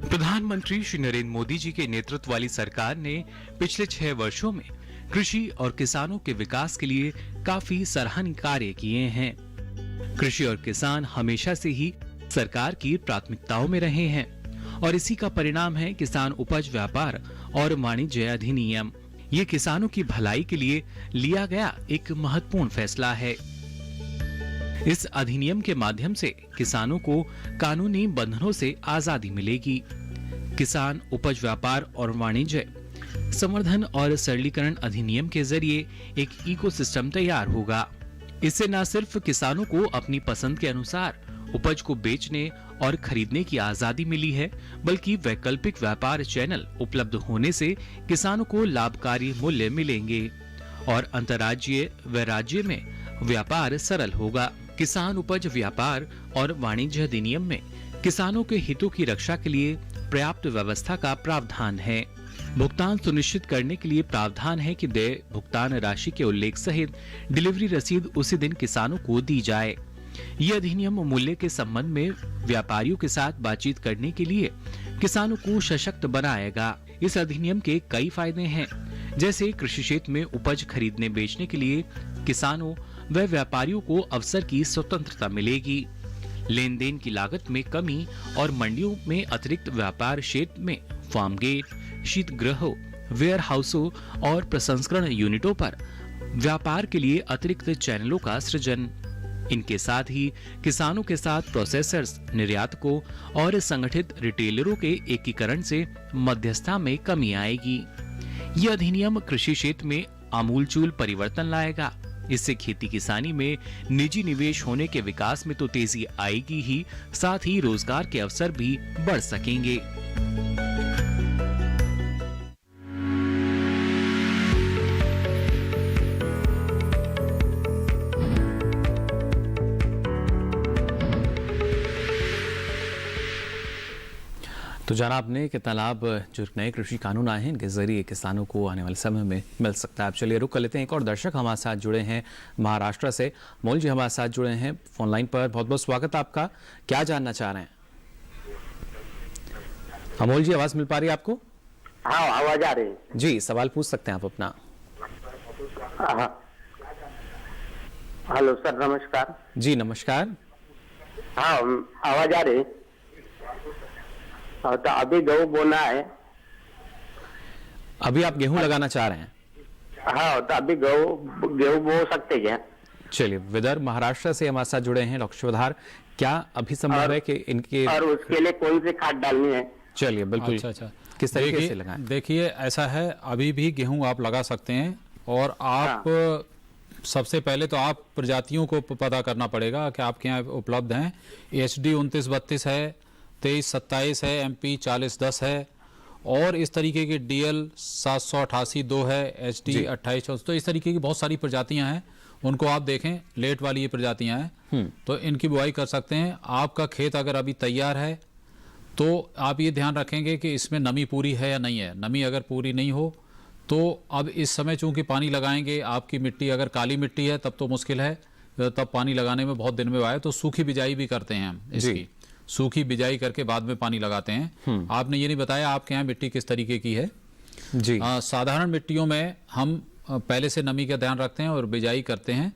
प्रधानमंत्री श्री नरेंद्र मोदी जी के नेतृत्व वाली सरकार ने पिछले 6 वर्षों में कृषि और किसानों के विकास के लिए काफी सराहनीय कार्य किए हैं। कृषि और किसान हमेशा से ही सरकार की प्राथमिकताओं में रहे हैं और इसी का परिणाम है किसान उपज व्यापार और वाणिज्य अधिनियम। ये किसानों की भलाई के लिए लिया गया एक महत्वपूर्ण फैसला है। इस अधिनियम के माध्यम से किसानों को कानूनी बंधनों से आजादी मिलेगी। किसान उपज व्यापार और वाणिज्य संवर्धन और सरलीकरण अधिनियम के जरिए एक इकोसिस्टम तैयार होगा। इससे न सिर्फ किसानों को अपनी पसंद के अनुसार उपज को बेचने और खरीदने की आजादी मिली है, बल्कि वैकल्पिक व्यापार चैनल उपलब्ध होने से किसानों को लाभकारी मूल्य मिलेंगे और अंतर्राज्यीय व राज्य में व्यापार सरल होगा। किसान उपज व्यापार और वाणिज्य अधिनियम में किसानों के हितों की रक्षा के लिए पर्याप्त व्यवस्था का प्रावधान है। भुगतान सुनिश्चित करने के लिए प्रावधान है कि देय भुगतान राशि के उल्लेख सहित डिलीवरी रसीद उसी दिन किसानों को दी जाए। यह अधिनियम मूल्य के संबंध में व्यापारियों के साथ बातचीत करने के लिए किसानों को सशक्त बनाएगा। इस अधिनियम के कई फायदे हैं, जैसे कृषि क्षेत्र में उपज खरीदने बेचने के लिए किसानों व व्यापारियों को अवसर की स्वतंत्रता मिलेगी। लेन देन की लागत में कमी और मंडियों में अतिरिक्त व्यापार क्षेत्र में फार्म गेट, शीतगृहों, वेयर हाउसों और प्रसंस्करण यूनिटों पर व्यापार के लिए अतिरिक्त चैनलों का सृजन। इनके साथ ही किसानों के साथ प्रोसेसर्स, निर्यातकों और संगठित रिटेलरों के एकीकरण से मध्यस्थता में कमी आएगी। यह अधिनियम कृषि क्षेत्र में आमूलचूल परिवर्तन लाएगा। इससे खेती किसानी में निजी निवेश होने के विकास में तो तेजी आएगी ही, साथ ही रोजगार के अवसर भी बढ़ सकेंगे। तो जाना आपने कितना लाभ जो नए कृषि कानून आए हैं इनके जरिए किसानों को आने वाले समय में मिल सकता है। अब चलिए रुक कर लेते हैं। एक और दर्शक हमारे साथ जुड़े हैं महाराष्ट्र से। मोल जी हमारे साथ जुड़े हैं फोन लाइन पर। बहुत बहुत स्वागत आपका। क्या जानना चाह रहे हैं? अमोल जी आवाज मिल पा रही है आपको? हाँ आवाज आ रही है जी, सवाल पूछ सकते हैं आप अपना। हेलो सर, नमस्कार। जी नमस्कार। हाँ आवाज आ रही। तो अभी गेहूँ बोना है। अभी आप गेहूं लगाना चाह रहे हैं? हाँ तो अभी गेहूँ बो सकते क्या? चलिए, विदर्भ महाराष्ट्र से हमारे साथ जुड़े हैं डॉक्टर शिवधार। क्या अभी संभव है कि इनके और उसके लिए कौन सी खाद डालनी है? चलिए बिल्कुल। अच्छा। किस तरीके से लगाएं? देखिए ऐसा है, अभी भी गेहूं आप लगा सकते हैं और आप सबसे पहले तो आप प्रजातियों को पता करना पड़ेगा कि आपके यहाँ उपलब्ध हैं। HD 2932 है, 2327 है, MP 4010 है और इस तरीके के DL 788-2 है, HD 2814। तो इस तरीके की बहुत सारी प्रजातियां हैं, उनको आप देखें। लेट वाली ये प्रजातियां हैं तो इनकी बुआई कर सकते हैं। आपका खेत अगर अभी तैयार है तो आप ये ध्यान रखेंगे कि इसमें नमी पूरी है या नहीं है। नमी अगर पूरी नहीं हो तो अब इस समय चूंकि पानी लगाएंगे, आपकी मिट्टी अगर काली मिट्टी है तब तो मुश्किल है, तब पानी लगाने में बहुत दिन में आए। तो सूखी बिजाई भी करते हैं हम इसकी, सूखी बिजाई करके बाद में पानी लगाते हैं। आपने ये नहीं बताया आपके यहाँ मिट्टी किस तरीके की है? जी साधारण मिट्टियों में हम पहले से नमी का ध्यान रखते हैं और बिजाई करते हैं।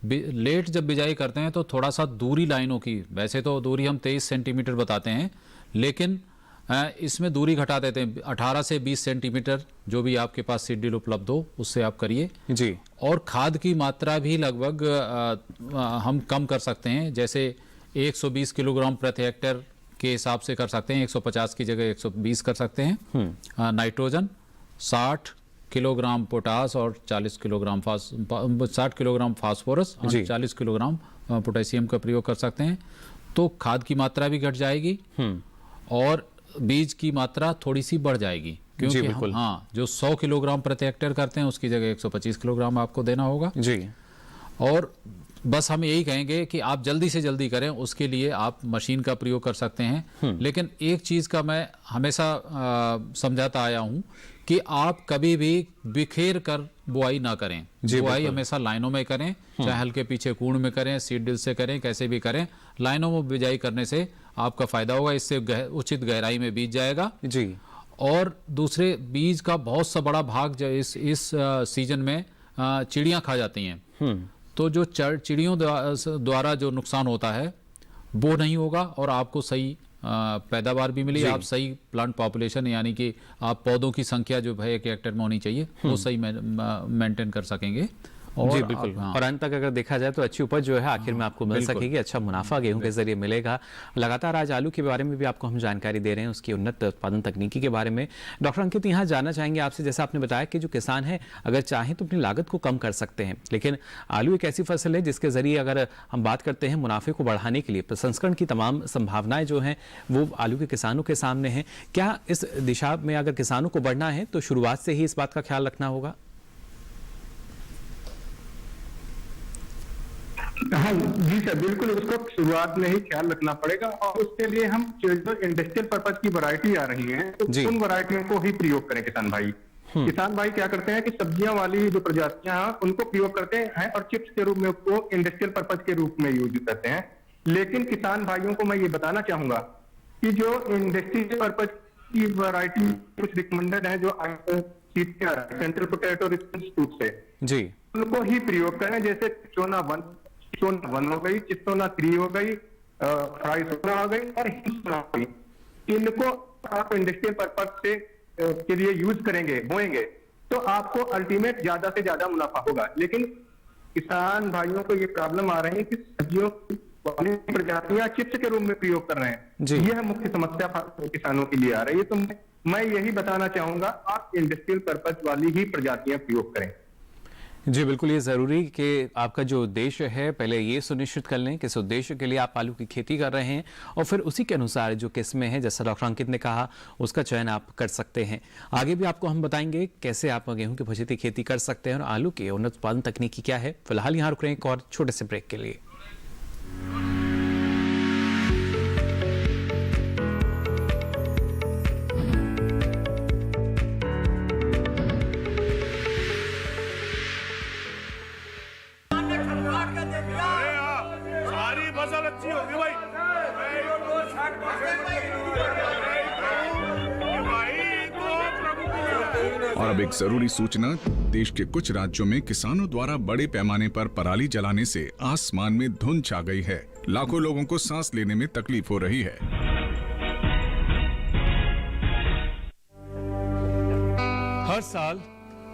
लेट जब बिजाई करते हैं तो थोड़ा सा दूरी लाइनों की, वैसे तो दूरी हम 23 सेंटीमीटर बताते हैं, लेकिन इसमें दूरी घटा देते हैं, 18 से 20 सेंटीमीटर जो भी आपके पास सीड ड्रिल उपलब्ध हो उससे आप करिए जी। और खाद की मात्रा भी लगभग हम कम कर सकते हैं, जैसे 120 किलोग्राम प्रति हेक्टेयर के हिसाब से कर सकते हैं, 150 की जगह 120 कर सकते हैं। नाइट्रोजन 60 किलोग्राम पोटास और 40 किलोग्राम 60 किलोग्राम फास्फोरस और 40 किलोग्राम पोटेशियम का प्रयोग कर सकते हैं। तो खाद की मात्रा भी घट जाएगी और बीज की मात्रा थोड़ी सी बढ़ जाएगी, क्योंकि हाँ जो 100 किलोग्राम प्रति हेक्टेयर करते हैं उसकी जगह 125 किलोग्राम आपको देना होगा जी। और बस हम यही कहेंगे कि आप जल्दी से जल्दी करें, उसके लिए आप मशीन का प्रयोग कर सकते हैं। लेकिन एक चीज़ का मैं हमेशा समझाता आया हूं कि आप कभी भी बिखेर कर बुआई ना करें। बुआई हमेशा लाइनों में करें, चाहे हल्के पीछे कूड़ में करें, सीड ड्रिल से करें, कैसे भी करें। लाइनों में बिजाई करने से आपका फायदा होगा, इससे उचित गहराई में बीज जाएगा जी। और दूसरे बीज का बहुत सा बड़ा भाग इस सीजन में चिड़ियाँ खा जाती हैं, तो जो चिड़ियों द्वारा जो नुकसान होता है वो नहीं होगा और आपको सही पैदावार भी मिली, आप सही प्लांट पॉपुलेशन यानी कि आप पौधों की संख्या जो है एक हेक्टेयर में होनी चाहिए वो सही मेंटेन कर सकेंगे। और जी बिल्कुल। और अंत तक अगर देखा जाए तो अच्छी उपज जो है आखिर में आपको मिल सकेगी, अच्छा मुनाफा गेहूं के जरिए मिलेगा। लगातार आज आलू के बारे में भी आपको हम जानकारी दे रहे हैं, उसकी उन्नत उत्पादन तकनीकी के बारे में। डॉक्टर अंकित, यहाँ जानना चाहेंगे आपसे, जैसा आपने बताया कि जो किसान है अगर चाहें तो अपनी लागत को कम कर सकते हैं, लेकिन आलू एक ऐसी फसल है जिसके जरिए अगर हम बात करते हैं मुनाफे को बढ़ाने के लिए प्रसंस्करण की तमाम संभावनाएं जो हैं वो आलू के किसानों के सामने हैं। क्या इस दिशा में अगर किसानों को बढ़ना है तो शुरुआत से ही इस बात का ख्याल रखना होगा? हाँ जी सर, बिल्कुल उसको शुरुआत में ही ख्याल रखना पड़ेगा और उसके लिए हम जो इंडस्ट्रियल पर्पज की वैरायटी आ रही है तो उन वैरायटियों को ही प्रयोग करें किसान भाई। किसान भाई क्या करते हैं कि सब्जियां वाली जो प्रजातियां हैं उनको प्रयोग करते हैं और चिप्स के रूप में उसको इंडस्ट्रियल पर्पज के रूप में यूज करते हैं। लेकिन किसान भाइयों को मैं ये बताना चाहूंगा कि जो इंडस्ट्रियल पर्पज की वैरायटी कुछ रिकमेंडेड है जो सेंट्रल पोटैटो इंस्टीट्यूट से जी, उनको ही प्रयोग करें। जैसे चिप्सोना 1 हो गई, चिप्सोना 3 हो गई, फ्राइसोना हो गई और हिंसोना हो गई। इनको आप इंडस्ट्रियल पर्पज से के लिए यूज करेंगे, बोएंगे तो आपको अल्टीमेट ज्यादा से ज्यादा मुनाफा होगा। लेकिन किसान भाइयों को ये प्रॉब्लम आ रही है कि सब्जियों की प्रजातियां चिप्स के रूप में प्रयोग कर रहे हैं, यह मुख्य समस्या किसानों के लिए आ रही है। तो मैं यही बताना चाहूंगा आप इंडस्ट्रियल पर्पज वाली ही प्रजातियां प्रयोग करें। जी बिल्कुल, ये ज़रूरी कि आपका जो उद्देश्य है पहले ये सुनिश्चित कर लें किस उद्देश्य के लिए आप आलू की खेती कर रहे हैं और फिर उसी के अनुसार जो किस्में हैं जैसा डॉक्टर अंकित ने कहा उसका चयन आप कर सकते हैं। आगे भी आपको हम बताएंगे कैसे आप गेहूं की पछेती खेती कर सकते हैं और आलू की उन्नत उत्पादन तकनीकी क्या है। फिलहाल यहाँ रुक रहे हैं एक और छोटे से ब्रेक के लिए। और अब एक जरूरी सूचना, देश के कुछ राज्यों में किसानों द्वारा बड़े पैमाने पर पराली जलाने से आसमान में धुंध छा गई है। लाखों लोगों को सांस लेने में तकलीफ हो रही है। हर साल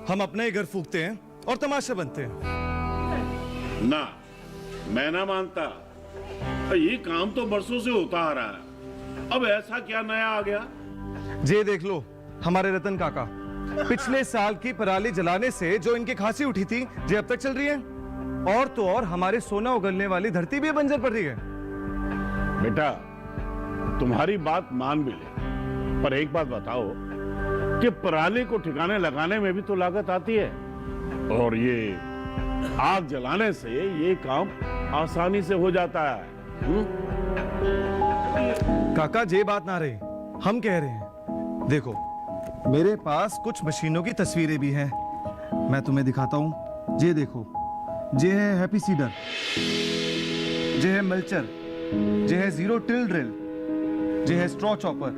हम अपने ही घर फूकते हैं और तमाशा बनते हैं। ना, मैं ना मानता। ये काम तो बरसों से होता आ रहा है, अब ऐसा क्या नया आ गया? ये देख लो हमारे रतन काका, पिछले साल की पराली जलाने से जो इनकी खांसी उठी थी ये अब तक चल रही है। और तो और हमारे सोना उगलने वाली धरती भी बंजर पड़ रही है। बेटा तुम्हारी बात मान भी ले, पर एक बात बताओ कि पराली को ठिकाने लगाने में भी तो लागत आती है और ये आग जलाने से ये काम आसानी से हो जाता है। काका ये बात ना रही, हम कह रहे हैं देखो मेरे पास कुछ मशीनों की तस्वीरें भी हैं, मैं तुम्हें दिखाता हूं। ये देखो, ये है हैप्पी सीडर, ये है मल्चर, ये है जीरो टिल ड्रिल, ये है स्ट्रॉ चॉपर,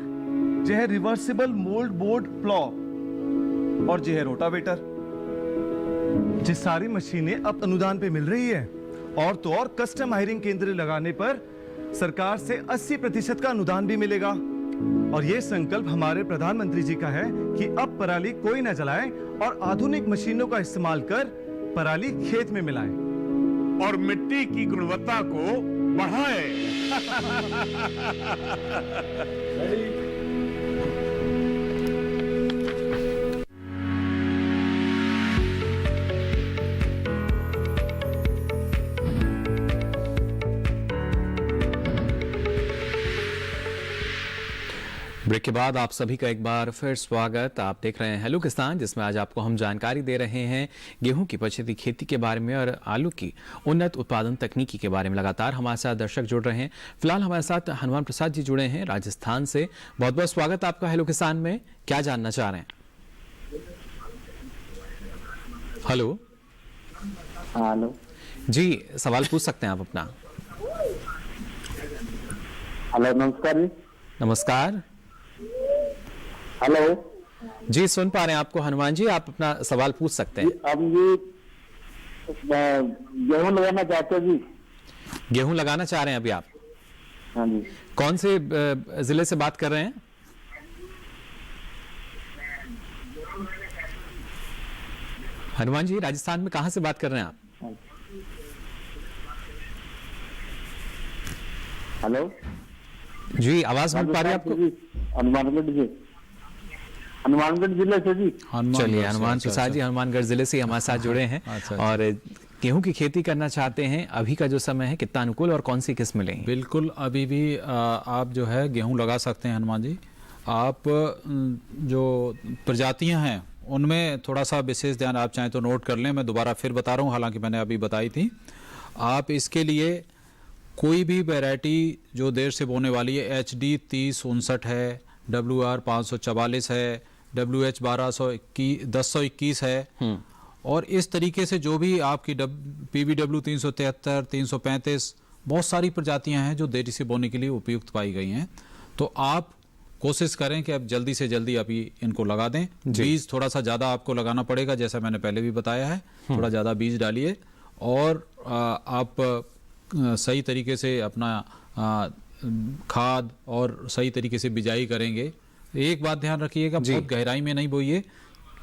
ये है रिवर्सिबल मोल्ड बोर्ड प्लॉ और ये है रोटावेटर। ये सारी मशीनें अब अनुदान पे मिल रही है और तो और कस्टम हायरिंग केंद्र लगाने पर सरकार से 80% का अनुदान भी मिलेगा। और ये संकल्प हमारे प्रधानमंत्री जी का है कि अब पराली कोई न जलाए और आधुनिक मशीनों का इस्तेमाल कर पराली खेत में मिलाएं और मिट्टी की गुणवत्ता को बढ़ाए। ब्रेक के बाद आप सभी का एक बार फिर स्वागत। आप देख रहे हैं हेलो किसान, जिसमें आज आपको हम जानकारी दे रहे हैं गेहूं की पछेती खेती के बारे में और आलू की उन्नत उत्पादन तकनीकी के बारे में। लगातार हमारे साथ दर्शक जुड़ रहे हैं। फिलहाल हमारे साथ हनुमान प्रसाद जी जुड़े हैं राजस्थान से। बहुत बहुत स्वागत आपका हेलो किसान में। क्या जानना चाह रहे हैं? हेलो हेलो जी, सवाल पूछ सकते हैं आप अपना। हेलो, नमस्कार जी। नमस्कार। हेलो जी, सुन पा रहे हैं आपको हनुमान जी, आप अपना सवाल पूछ सकते हैं। अब ये गेहूं लगाना चाहते हो जी? गेहूं लगाना चाह रहे हैं अभी आप? हाँ जी। कौन से जिले से बात कर रहे हैं? हनुमान जी, राजस्थान में कहां से बात कर रहे हैं आप? हेलो जी, आवाज मिल पा रही है आपको? हनुमानगढ़ जिले से जी। चलिए, हनुमान प्रसाद जी हनुमानगढ़ जिले से हमारे साथ जुड़े हैं। और गेहूं की खेती करना चाहते हैं। अभी का जो समय है कितना अनुकूल और कौन सी किस्म लेंगे? बिल्कुल, अभी भी आप जो है गेहूं लगा सकते हैं हनुमान जी। आप जो प्रजातियां हैं उनमें थोड़ा सा विशेष ध्यान आप चाहें तो नोट कर लें। मैं दोबारा फिर बता रहा हूं, हालांकि मैंने अभी बताई थी। आप इसके लिए कोई भी वैरायटी जो देर से बोने वाली है, HD 3059 है, WR 544 है, WH 1021 है, और इस तरीके से जो भी आपकी PVW 373, 335, बहुत सारी प्रजातियां हैं जो देरी से बोने के लिए उपयुक्त पाई गई हैं। तो आप कोशिश करें कि अब जल्दी से जल्दी अभी इनको लगा दें। बीज थोड़ा सा ज़्यादा आपको लगाना पड़ेगा, जैसा मैंने पहले भी बताया है। थोड़ा ज़्यादा बीज डालिए और आप सही तरीके से अपना खाद और सही तरीके से बिजाई करेंगे। एक बात ध्यान रखिएगा, बहुत गहराई में नहीं बोइए।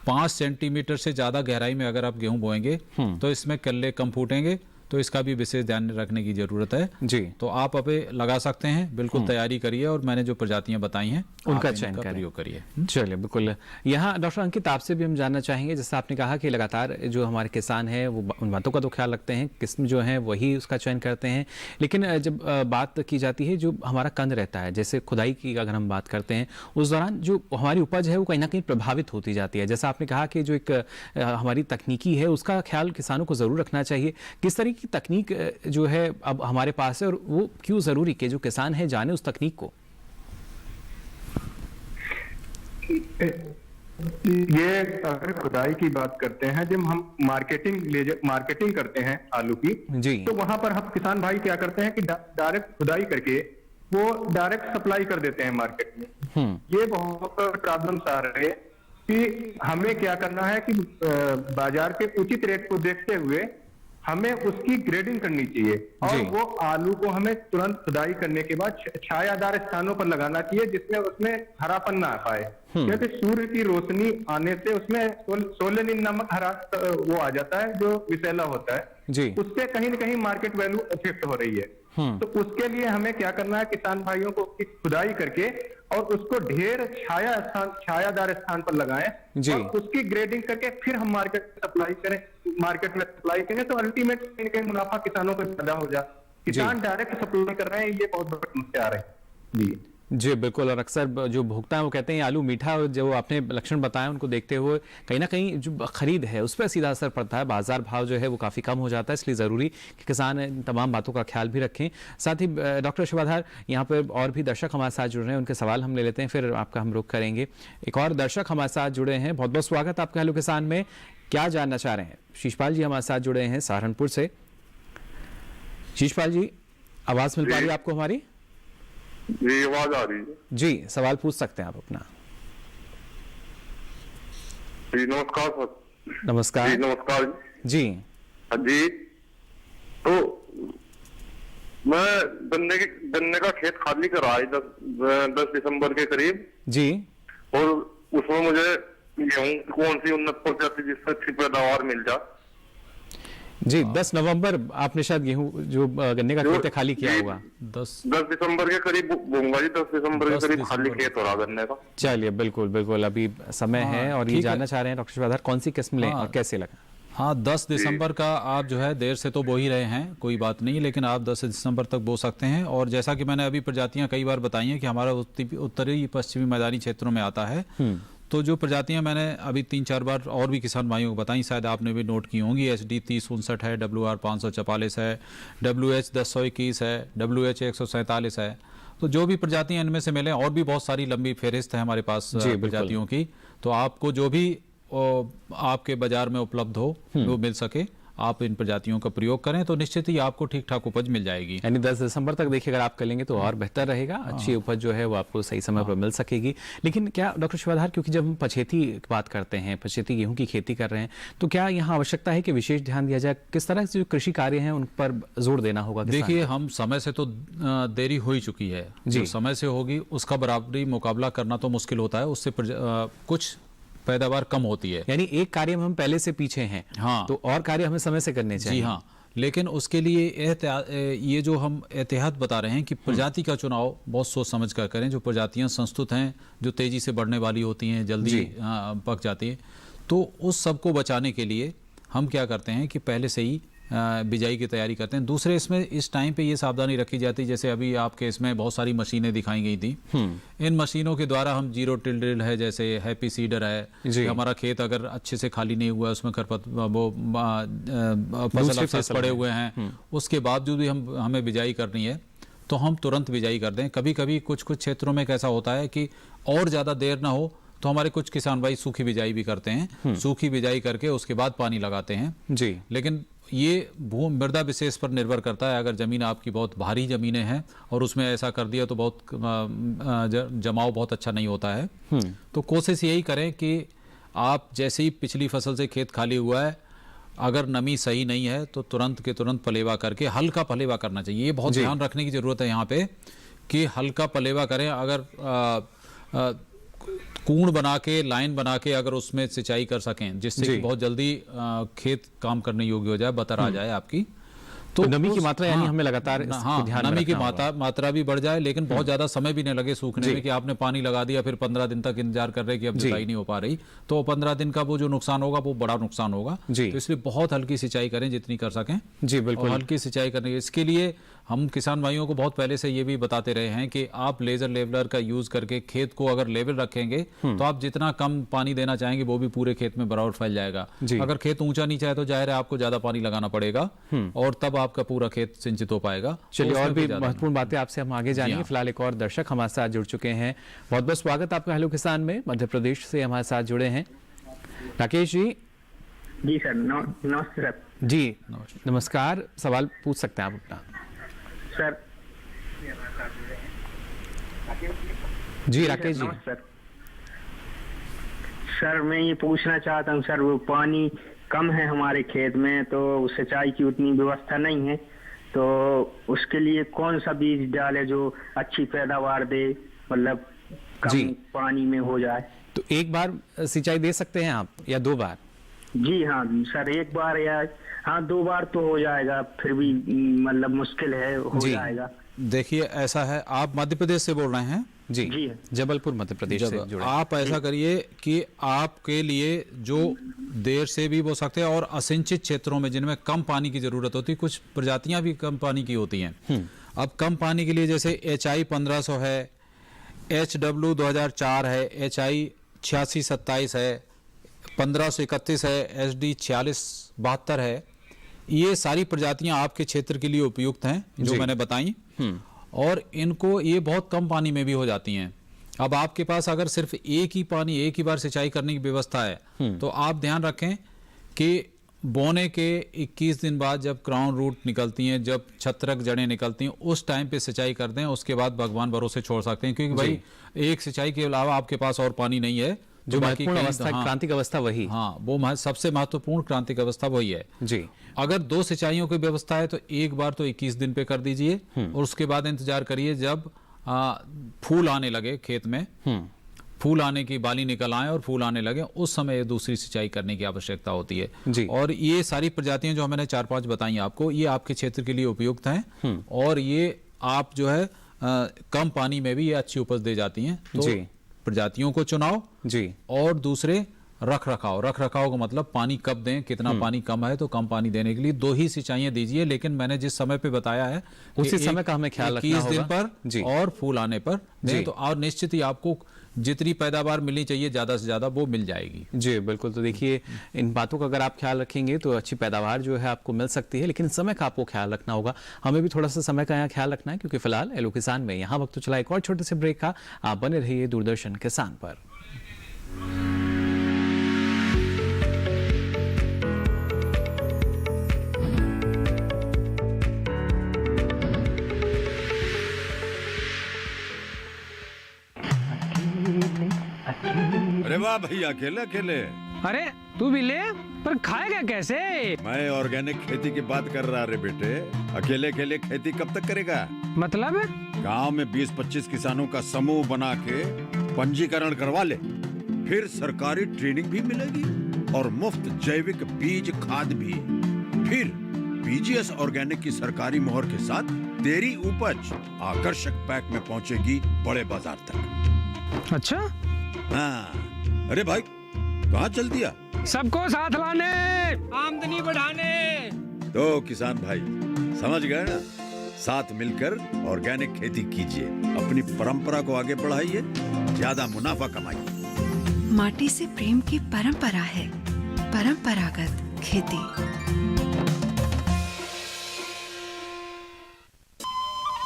5 सेंटीमीटर से ज़्यादा गहराई में अगर आप गेहूं बोएंगे तो इसमें कल्ले कम फूटेंगे, तो इसका भी विशेष ध्यान रखने की जरूरत है जी। तो आप अभी लगा सकते हैं, बिल्कुल तैयारी करिए और मैंने जो प्रजातियां बताई हैं उनका चयन प्रयोग करिए। चलिए, बिल्कुल। यहाँ डॉक्टर अंकित, आपसे भी हम जानना चाहेंगे, जैसे आपने कहा कि लगातार जो हमारे किसान हैं वो उन बातों का तो ख्याल रखते हैं, किस्म जो है वही उसका चयन करते हैं, लेकिन जब बात की जाती है जो हमारा कंद रहता है, जैसे खुदाई की अगर हम बात करते हैं, उस दौरान जो हमारी उपज है वो कहीं ना कहीं प्रभावित होती जाती है। जैसा आपने कहा कि जो एक हमारी तकनीकी है उसका ख्याल किसानों को ज़रूर रखना चाहिए। किस तरह की तकनीक जो है अब हमारे पास है और वो क्यों ज़रूरी कि जो किसान है जाने उस तकनीक को? ये अगर खुदाई की बात करते हैं, जब हम मार्केटिंग करते हैं आलू की जी, तो वहां पर हम किसान भाई क्या करते हैं कि डायरेक्ट खुदाई करके वो डायरेक्ट सप्लाई कर देते हैं मार्केट में। ये बहुत प्रॉब्लम्स आ रहे हैं कि हमें क्या करना है कि बाजार के उचित रेट को देखते हुए हमें उसकी ग्रेडिंग करनी चाहिए और वो आलू को हमें तुरंत खुदाई करने के बाद छायादार स्थानों पर लगाना चाहिए जिसमें उसमें हरापन ना आ पाए, क्योंकि सूर्य की रोशनी आने से उसमें सोलेनिन नामक हरा वो आ जाता है जो विषैला होता है जी। उससे कहीं न कहीं मार्केट वैल्यू इफेक्ट हो रही है। तो उसके लिए हमें क्या करना है, किसान भाइयों को खुदाई करके और उसको ढेर छायादार स्थान पर लगाएं और उसकी ग्रेडिंग करके फिर हम मार्केट में सप्लाई करें तो अल्टीमेट कहीं मुनाफा किसानों को ज्यादा हो जाए। किसान डायरेक्ट सप्लाई कर रहे हैं, ये बहुत बड़ी समस्या आ रही है जी। जी बिल्कुल, और अक्सर जो भुगता है वो कहते हैं आलू मीठा, जो आपने लक्षण बताए उनको देखते हुए कहीं ना कहीं जो खरीद है उस पर सीधा असर पड़ता है, बाजार भाव जो है वो काफ़ी कम हो जाता है। इसलिए ज़रूरी कि किसान इन तमाम बातों का ख्याल भी रखें। साथ ही डॉक्टर शिवाधार, यहाँ पर और भी दर्शक हमारे साथ जुड़ रहे हैं, उनके सवाल हम ले लेते हैं, फिर आपका हम रुख करेंगे। एक और दर्शक हमारे साथ जुड़े हैं, बहुत बहुत स्वागत आपका हेलो किसान में। क्या जानना चाह रहे हैं? शीशपाल जी हमारे साथ जुड़े हैं सहारनपुर से। शीशपाल जी, आवाज़ मिल पा रही है आपको हमारी? जी, आवाज आ रही है जी, सवाल पूछ सकते हैं आप अपना। जी नमस्कार सर। नमस्कार जी नमस्कार जी। जी, तो मैं गन्ने का खेत खाली करा है 10 दिसंबर के करीब जी, और उसमें मुझे गेहूं कौन सी उन्नत प्रजाति जिससे अच्छी पैदावार मिल जाए। जी 10 नवंबर आपने शायद गेहूं जो गन्ने का खेत है खाली किया होगा। 10 दिसंबर के करीब बोऊंगा जी, 10 दिसंबर के करीब खाली खेत हो रहा गन्ने का। चलिए बिल्कुल बिल्कुल अभी समय है और ये जानना चाह रहे हैं डॉक्टर शिवाधार कौन सी किस्म लें और कैसे लगा। हाँ 10 दिसंबर का आप जो है देर से तो बो ही रहे हैं, कोई बात नहीं, लेकिन आप 10 दिसंबर तक बो सकते हैं। और जैसा कि मैंने अभी प्रजातियां कई बार बताई हैं कि हमारा उत्तरी पश्चिमी मैदानी क्षेत्रों में आता है, तो जो प्रजातियां मैंने अभी 3-4 बार और भी किसान भाइयों को बताई, शायद आपने भी नोट की होंगी। HD 3059 है, WR 544 है, WH 1021 है, WH 147 है। तो जो भी प्रजातियां इनमें से मिले, और भी बहुत सारी लंबी फहरिस्त है हमारे पास प्रजातियों की, तो आपको जो भी आपके बाजार में उपलब्ध हो वो मिल सके, आप इन प्रजातियों का प्रयोग करें तो निश्चित ही आपको ठीक ठाक उपज मिल जाएगी। यानी 10 दिसंबर तक देखिए अगर आप कर लेंगे तो और बेहतर रहेगा, अच्छी उपज जो है वो आपको सही समय पर मिल सकेगी। लेकिन क्या डॉक्टर शिवाधार, क्योंकि जब हम पछेती की बात करते हैं, पछेती गेहूं की खेती कर रहे हैं, तो क्या यहाँ आवश्यकता है कि विशेष ध्यान दिया जाए? किस तरह से जो कृषि कार्य हैं उन पर जोर देना होगा? देखिए हम समय से तो देरी हो ही चुकी है, जो समय से होगी उसका बराबरी मुकाबला करना तो मुश्किल होता है, उससे कुछ पैदावार कम होती है। यानी एक कार्य में हम पहले से पीछे हैं, हाँ, तो और कार्य हमें समय से करने चाहिए। जी हाँ, लेकिन उसके लिए ये जो हम एहतियात बता रहे हैं कि प्रजाति का चुनाव बहुत सोच समझ कर करें। जो प्रजातियां संस्तुत हैं, जो तेजी से बढ़ने वाली होती हैं, जल्दी पक जाती है, तो उस सब को बचाने के लिए हम क्या करते हैं कि पहले से ही बिजाई की तैयारी करते हैं। दूसरे इसमें इस टाइम पे ये सावधानी रखी जाती है, जैसे अभी आपके इसमें बहुत सारी मशीनें दिखाई गई थी, इन मशीनों के द्वारा हम जीरो टिल ड्रिल है, जैसे हैप्पी सीडर है, हमारा खेत अगर अच्छे से खाली नहीं हुआ है, उसमें फसल अवशेष पड़े हुए हैं, उसके बावजूद भी हमें बिजाई करनी है तो हम तुरंत बिजाई कर दें। कभी कभी कुछ क्षेत्रों में कैसा होता है कि और ज़्यादा देर ना हो तो हमारे कुछ किसान भाई सूखी बिजाई भी करते हैं, सूखी बिजाई करके उसके बाद पानी लगाते हैं जी। लेकिन ये भू मृदा विशेष पर निर्भर करता है। अगर ज़मीन आपकी बहुत भारी ज़मीनें हैं और उसमें ऐसा कर दिया तो बहुत जमाव बहुत अच्छा नहीं होता है। तो कोशिश यही करें कि आप जैसे ही पिछली फसल से खेत खाली हुआ है, अगर नमी सही नहीं है तो तुरंत के तुरंत पलेवा करके, हल्का पलेवा करना चाहिए। ये बहुत ध्यान रखने की ज़रूरत है यहाँ पे कि हल्का पलेवा करें। अगर कूण बना के, लाइन बना के अगर उसमें सिंचाई कर सकें, जिससे कि बहुत जल्दी खेत काम करने योग्य हो जाए, बतर आ जाए आपकी, तो नमी की मात्रा यानी हमें लगातार नमी की मात्रा भी बढ़ जाए, लेकिन बहुत ज्यादा समय भी नहीं लगे सूखने में कि आपने पानी लगा दिया फिर 15 दिन तक इंतजार कर रहे कि अब जुताई नहीं हो पा रही, तो 15 दिन का वो जो नुकसान होगा वो बड़ा नुकसान होगा। तो इसलिए बहुत हल्की सिंचाई करें जितनी कर सकें जी। बिल्कुल हल्की सिंचाई करने, इसके लिए हम किसान भाइयों को बहुत पहले से ये भी बताते रहे हैं कि आप लेजर लेवलर का यूज करके खेत को अगर लेवल रखेंगे तो आप जितना कम पानी देना चाहेंगे वो भी पूरे खेत में बराबर फैल जाएगा। अगर खेत ऊंचा नीचा है तो जाहिर है आपको ज्यादा पानी लगाना पड़ेगा और तब आपका पूरा खेत सिंचित हो पाएगा। चलिए और भी महत्वपूर्ण बातें आपसे हम आगे जानेंगे। फिलहाल एक और दर्शक हमारे साथ जुड़ चुके हैं। बहुत बहुत स्वागत आपका हेलो किसान में। मध्य प्रदेश से हमारे साथ जुड़े हैं राकेश जी। जी सर, नमस्ते सर। जी नमस्कार, सवाल पूछ सकते हैं आप अपना सर। जी राकेश जी। सर मैं ये पूछना चाहता हूँ सर, वो पानी कम है हमारे खेत में तो सिंचाई की उतनी व्यवस्था नहीं है, तो उसके लिए कौन सा बीज डाले जो अच्छी पैदावार दे, मतलब कम पानी में हो जाए? तो एक बार सिंचाई दे सकते हैं आप या 2 बार? जी हाँ सर, 1 बार या 2 बार तो हो जाएगा, फिर भी मतलब मुश्किल है, हो जाएगा। देखिए ऐसा है, आप मध्य प्रदेश से बोल रहे हैं? जी जबलपुर मध्य प्रदेश से जुड़े। आप ऐसा करिए कि आपके लिए जो देर से भी बो सकते हैं और असिंचित क्षेत्रों में जिनमें कम पानी की जरूरत होती है, कुछ प्रजातियां भी कम पानी की होती हैं। अब कम पानी के लिए जैसे HI 1500 है, HW 2004 है, HI 8627 है, 1531 है, SD 4672 है। ये सारी प्रजातियां आपके क्षेत्र के लिए उपयुक्त हैं जो मैंने बताई, और इनको ये बहुत कम पानी में भी हो जाती हैं। अब आपके पास अगर सिर्फ एक ही बार सिंचाई करने की व्यवस्था है तो आप ध्यान रखें कि बोने के 21 दिन बाद जब क्राउन रूट निकलती हैं, जब छत्रक जड़ें निकलती हैं, उस टाइम पे सिंचाई कर दें। उसके बाद भगवान भरोसे छोड़ सकते हैं, क्योंकि भाई एक सिंचाई के अलावा आपके पास और पानी नहीं है जो बाकी महत्वपूर्ण कहीं- अवस्था, क्रांतिक अवस्था वही। हाँ, वो सबसे महत्वपूर्ण क्रांतिक अवस्था वही है जी। अगर 2 सिंचाइयों की व्यवस्था है तो एक बार तो 21 दिन पे कर दीजिए और उसके बाद इंतजार करिए जब फूल आने लगे खेत में, फूल आने की बाली निकल आए और फूल आने लगे, उस समय दूसरी सिंचाई करने की आवश्यकता होती है जी। और ये सारी प्रजातियां जो मैंने 4-5 बताई आपको, ये आपके क्षेत्र के लिए उपयुक्त हैं और ये आप जो है कम पानी में भी ये अच्छी उपज दे जाती हैं। तो जी। प्रजातियों को चुनाव जी। और दूसरे रख रखाव का मतलब पानी कब दें, कितना पानी कम है तो कम पानी देने के लिए 2 ही सिंचाइयां दीजिए, लेकिन मैंने जिस समय पे बताया है उसी समय का हमें ख्याल रखना 21 दिन होगा। पर जी। और फूल आने पर दें तो और निश्चित ही आपको जितनी पैदावार मिलनी चाहिए ज्यादा से ज्यादा वो मिल जाएगी। जी बिल्कुल। तो देखिए इन बातों का अगर आप ख्याल रखेंगे तो अच्छी पैदावार जो है आपको मिल सकती है, लेकिन समय का आपको ख्याल रखना होगा। हमें भी थोड़ा सा समय का यहाँ ख्याल रखना है, क्योंकि फिलहाल हेलो किसान में यहाँ वक्त तो चला एक और छोटे से ब्रेक का। आप बने रहिए दूरदर्शन किसान पर। अरे वाह भैया, अकेले अकेले। अरे तू भी ले, पर खाएगा कैसे? मैं ऑर्गेनिक खेती की बात कर रहा रे बेटे। अकेले अकेले खेती कब तक करेगा? मतलब गांव में 20-25 किसानों का समूह बना के पंजीकरण करवा ले, फिर सरकारी ट्रेनिंग भी मिलेगी और मुफ्त जैविक बीज खाद भी। फिर पीजीएस ऑर्गेनिक की सरकारी मोहर के साथ तेरी उपज आकर्षक पैक में पहुंचेगी बड़े बाजार तक। अच्छा? हाँ। अरे भाई कहाँ चल दिया? सबको साथ लाने, आमदनी बढ़ाने। तो किसान भाई समझ गए ना, साथ मिलकर ऑर्गेनिक खेती कीजिए, अपनी परंपरा को आगे बढ़ाइए, ज्यादा मुनाफा कमाइए। माटी से प्रेम की परंपरा है परंपरागत खेती।